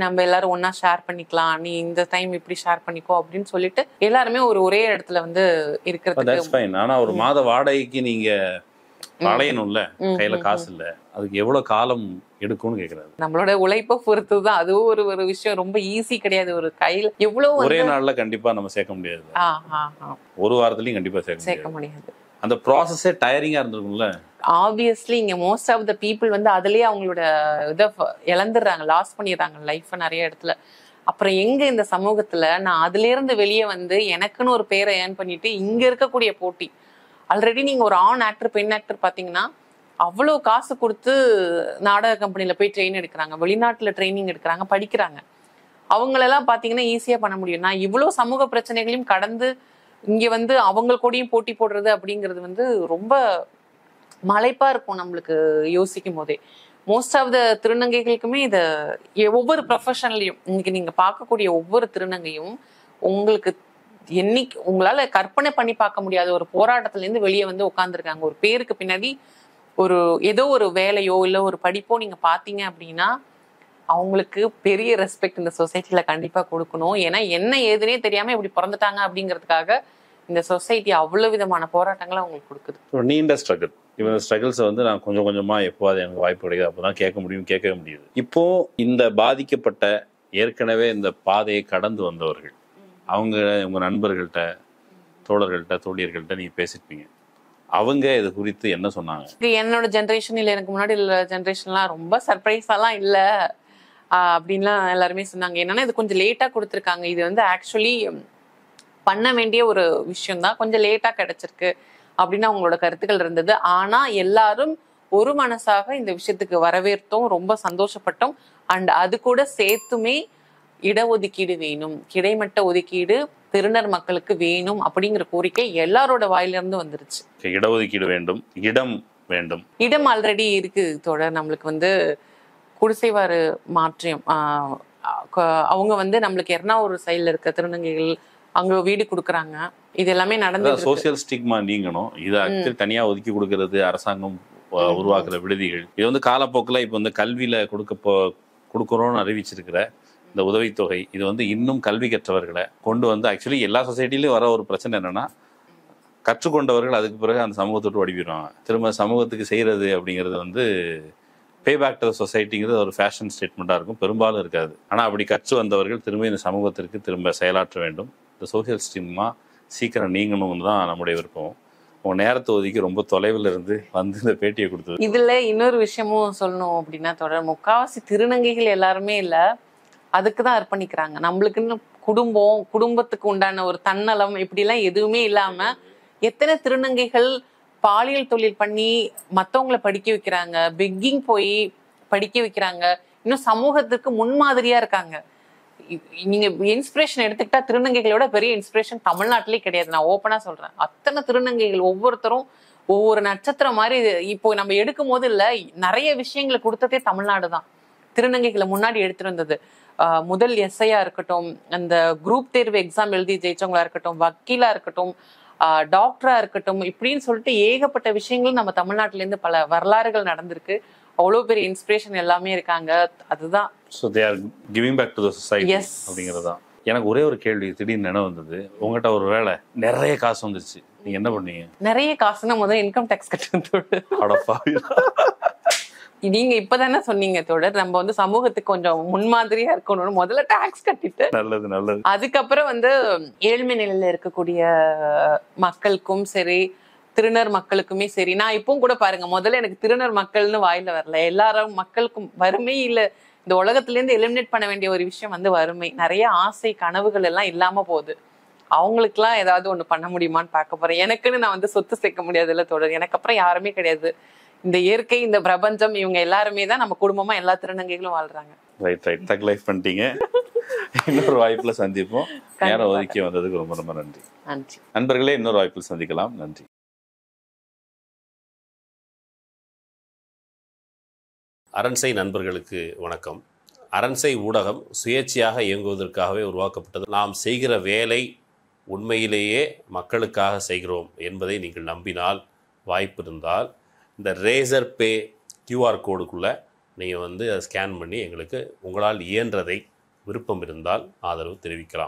நம்ம எல்லாரும் ஒன்னா ஷேர் பண்ணிக்கலாம், நீ இந்த டைம் இப்படி ஷேர் பண்ணிக்கோ அப்படின்னு சொல்லிட்டு எல்லாருமே ஒரே இடத்துல வந்து இருக்கிறது. ஆனா ஒரு மாத வாடகைக்கு நீங்க அலையணும்ல, கையில காசு இல்ல, அதுக்கு எவ்வளவு காலம் எடுக்கும்னு கேக்குறாரு. நம்மளோட உழைப்பை பொறுத்துதான். அதுவும் ஒரு விஷயம் ரொம்ப ஈஸி கிடையாது. ஒரு கையில எவ்வளவு ஒரே நாள்ல கண்டிப்பா நம்ம சேர்க்க முடியாது. ஒரு வாரத்துலயும் கண்டிப்பா சேர்க்க முடியாது. அந்த ப்ராசஸே டயரிங்கா இருந்திருக்கும்ல. ஆப்வியஸ்லி இங்க மோஸ்ட் ஆஃப் த பீப்புள் வந்து அதுலயே அவங்களோட இதை இழந்துடுறாங்க, லாஸ் பண்ணிடுறாங்க லைஃப் நிறைய இடத்துல. அப்புறம் எங்க இந்த சமூகத்துல நான் அதுல இருந்து வெளியே வந்து எனக்குன்னு ஒரு பேரை ஏர்ன் பண்ணிட்டு இங்க இருக்கக்கூடிய போட்டி. ஆல்ரெடி நீங்க ஒரு ஆண் ஆக்டர் பெண் ஆக்டர் பாத்தீங்கன்னா அவ்வளவு காசு கொடுத்து நாடக கம்பெனில போய் ட்ரெயின் எடுக்கிறாங்க, வெளிநாட்டுல ட்ரைனிங் எடுக்கிறாங்க, படிக்கிறாங்க. அவங்களெல்லாம் பாத்தீங்கன்னா ஈஸியா பண்ண முடியும். நான் இவ்வளவு சமூக பிரச்சனைகளையும் கடந்து இங்க வந்து அவங்க கூடயும் போட்டி போடுறது அப்படிங்கிறது வந்து ரொம்ப மலைப்பா இருக்கும் நம்மளுக்கு யோசிக்கும் போதே. மோஸ்ட் ஆஃப் த திருநங்கைகளுக்குமே இதை ஒவ்வொரு ப்ரொஃபஷன்லயும் இன்னைக்கு நீங்க பார்க்கக்கூடிய ஒவ்வொரு திருநங்கையும் உங்களுக்கு என்னைக்கு உங்களால கற்பனை பண்ணி பார்க்க முடியாத ஒரு போராட்டத்துல இருந்து வெளியே வந்து உட்காந்துருக்காங்க. ஒரு பேருக்கு பின்னாடி ஒரு ஏதோ ஒரு வேலையோ இல்லை ஒரு படிப்போ நீங்க பாத்தீங்க அப்படின்னா அவங்களுக்கு பெரிய ரெஸ்பெக்ட் இந்த சொசைட்டில கண்டிப்பா கொடுக்கணும். ஏன்னா என்ன ஏதுனே தெரியாம இப்படி பிறந்துட்டாங்க அப்படிங்கிறதுக்காக இந்த சொசைட்டி அவ்வளவு விதமான போராட்டங்களை அவங்களுக்கு கொடுக்குது. நீண்ட ஸ்ட்ரகிள். இவங்க ஸ்ட்ரகிள்ஸை வந்து நான் கொஞ்சம் கொஞ்சமா எப்போது எனக்கு வாய்ப்பு கிடைக்குது அப்போதான் கேட்க முடியுது. இப்போ இந்த பாதிக்கப்பட்ட ஏற்கனவே இந்த பாதையை கடந்து வந்தவர்கள், அவங்க உங்க நண்பர்கள்ட்ட தோழர்கள்ட்ட தோழியர்கள்ட்ட நீங்க பேசிருப்பீங்க, அவங்க இது குறித்து என்ன சொன்னாங்க? என்னோட ஜென்ரேஷன் இல்லை எனக்கு முன்னாடி உள்ள ஜென்ரேஷன்லாம் ரொம்ப சர்ப்ரைஸாலாம் இல்லை அப்படின்லாம் எல்லாருமே சொன்னாங்க. என்னன்னா இது கொஞ்சம் லேட்டா கொடுத்துருக்காங்க, இது வந்து ஆக்சுவலி பண்ண வேண்டிய ஒரு விஷயம் தான், கொஞ்சம் லேட்டா கிடைச்சிருக்கு அப்படின்னு அவங்களோட கருத்துக்கள் இருந்தது. ஆனா எல்லாரும் ஒரு மனசாக இந்த விஷயத்துக்கு வரவேற்றோம், ரொம்ப சந்தோஷப்பட்டோம். அண்ட் அது கூட சேர்த்துமே இடஒதுக்கீடு வேணும், கிடைமட்ட ஒதுக்கீடு திருநர் மக்களுக்கு வேணும் அப்படிங்கிற கோரிக்கை எல்லாரோட வாயிலிருந்து வந்துருச்சு. இடஒதுக்கீடு வேண்டும், இடம் வேண்டும். இடம் ஆல்ரெடி இருக்கு தோழர். நம்மளுக்கு வந்து குடிசைவாறு மாற்றியம் அவங்க வந்து நம்மளுக்கு எர்ணாவூர் சைட்ல இருக்க திருநங்கைகள் அங்க வீடு கொடுக்குறாங்க. இது எல்லாமே நடந்து சோசியல் ஸ்டிக்மா நீங்கணும். இதை ஆக்சுவலி தனியா ஒதுக்கி கொடுக்கறது அரசாங்கம் உருவாக்குற விடுதிகள். இது வந்து காலப்போக்கில் இப்போ வந்து கல்வியில கொடுக்குறோம்னு அறிவிச்சிருக்கிற இந்த உதவித்தொகை இது வந்து இன்னும் கல்வி கற்றவர்களை கொண்டு வந்து ஆக்சுவலி எல்லா சொசைட்டிலையும் வர ஒரு பிரச்சனை என்னன்னா, கற்றுக்கொண்டவர்கள் அதுக்கு பிறகு அந்த சமூகத்தோடு வடிவிடுவாங்க. திரும்ப சமூகத்துக்கு செய்கிறது அப்படிங்கிறது வந்து பே பேக் டு சொசைட்டிங்கிறது ஒரு ஃபேஷன் ஸ்டேட்மெண்ட்டாக இருக்கும், பெரும்பாலும் இருக்காது. ஆனால் அப்படி கற்று வந்தவர்கள் திரும்ப இந்த சமூகத்திற்கு திரும்ப செயலாற்ற வேண்டும். இந்த சோசியல் ஸ்டிக்மா சீக்கிரம் நீங்கணும்னு தான் நம்முடைய விருப்பம். உங்க நேரத்தை ஒதுக்கி ரொம்ப தொலைவில் இருந்து வந்து இந்த பேட்டியை கொடுத்தது. இதுல இன்னொரு விஷயமும் சொல்லணும் அப்படின்னா, தொடர் முக்காவாசி திருநங்கைகள் எல்லாருமே இல்லை, அதுக்கு தான் அர்ப்பணிக்கிறாங்க. நம்மளுக்குன்னு குடும்பத்துக்கு உண்டான ஒரு தன்னலம் இப்படிலாம் எதுவுமே இல்லாம எத்தனை திருநங்கைகள் பாலியல் தொழில் பண்ணி மற்றவங்களை படிக்க வைக்கிறாங்க, பெக்கிங் போய் படிக்க வைக்கிறாங்க, இன்னும் சமூகத்துக்கு முன்மாதிரியா இருக்காங்க. நீங்க இன்ஸ்பிரேஷன் எடுத்துக்கிட்டா திருநங்கைகளோட பெரிய இன்ஸ்பிரேஷன் தமிழ்நாட்டிலே கிடையாது. நான் ஓப்பனா சொல்றேன். அத்தனை திருநங்கைகள் ஒவ்வொருத்தரும் ஒவ்வொரு நட்சத்திரம் மாதிரி. இப்போ நம்ம எடுக்கும் போது இல்ல, நிறைய விஷயங்களை கொடுத்ததே தமிழ்நாடு தான். திருநங்கைகளை முன்னாடி எடுத்துட்டு வந்தது. முதல் எஸ்ஐயா இருக்கட்டும், அந்த குரூப் தேர்வு எக்ஸாம் எழுதி ஜெயிச்சவங்களா இருக்கட்டும், வக்கீலா இருக்கட்டும், டாக்டரா இருக்கட்டும், இப்படின்னு சொல்லிட்டு ஏகப்பட்ட விஷயங்கள் நம்ம தமிழ்நாட்டுல இருந்து பல வரலாறுகள் நடந்திருக்கு. அவ்வளவு பெரிய இன்ஸ்பிரேஷன் எல்லாமே இருக்காங்க. அதுதான் so they are giving back to the society அப்படிங்கிறது தான். எனக்கு ஒரே ஒரு கேள்வி திடீர்னு நினைவு வந்தது. உங்ககிட்ட ஒரு வேலை நிறைய காசு வந்துருச்சு, நீங்க என்ன பண்ணீங்க? நிறைய காசுன்னா முதல்ல இன்கம் டேக்ஸ் கட்டணும். நீங்க இப்பதானே சொன்னீங்க தொடர், நம்ம வந்து சமூகத்துக்கு கொஞ்சம் முன்மாதிரியா இருக்கணும்னு முதல்ல டாக்ஸ் கட்டிட்டு நல்லது அதுக்கப்புறம் வந்து ஏழ்மை நிலையில இருக்கக்கூடிய மக்களுக்கும் சரி, திருநர் மக்களுக்குமே சரி. நான் இப்பவும் கூட பாருங்க, முதல்ல எனக்கு திருநர் மக்கள்னு வாயில வரல. எல்லாரும் மக்களுக்கும் வறுமை இல்ல, இந்த உலகத்துல இருந்து எலிமினேட் பண்ண வேண்டிய ஒரு விஷயம் வந்து வறுமை. நிறைய ஆசை கனவுகள் எல்லாம் இல்லாம போகுது. அவங்களுக்கு எல்லாம் ஏதாவது ஒண்ணு பண்ண முடியுமான்னு பார்க்க போறேன். எனக்குன்னு நான் வந்து சொத்து சேர்க்க முடியாதுல்ல தொடர். எனக்கு அப்புறம் யாருமே கிடையாது. இந்த இயற்கை, இந்த பிரபஞ்சம், இவங்க எல்லாருமே தான் நம்ம குடும்பமா எல்லா திருநங்கைகளும் வாழ்றாங்க. ரைட் தக் லைஃப் பண்ணிட்டீங்க. இன்னொரு வாய்ப்புல சந்திப்போம். நேரம் ஒதுக்கி வந்ததுக்கு ரொம்ப ரொம்ப நன்றி. நண்பர்களே, இன்னொரு வாய்ப்பில் சந்திக்கலாம். நன்றி. அரண்சை நண்பர்களுக்கு வணக்கம். அரண்சை ஊடகம் சுயேட்சையாக இயங்குவதற்காகவே உருவாக்கப்பட்டது. நாம் செய்கிற வேலை உண்மையிலேயே மக்களுக்காக செய்கிறோம் என்பதை நீங்கள் நம்பினால், வாய்ப்பு இருந்தால் இந்த ரேசர் பே QR கோடுக்குள்ளே நீங்கள் வந்து அதை ஸ்கேன் பண்ணி எங்களுக்கு உங்களால் இயன்றதை விருப்பம் இருந்தால் ஆதரவு தெரிவிக்கலாம்.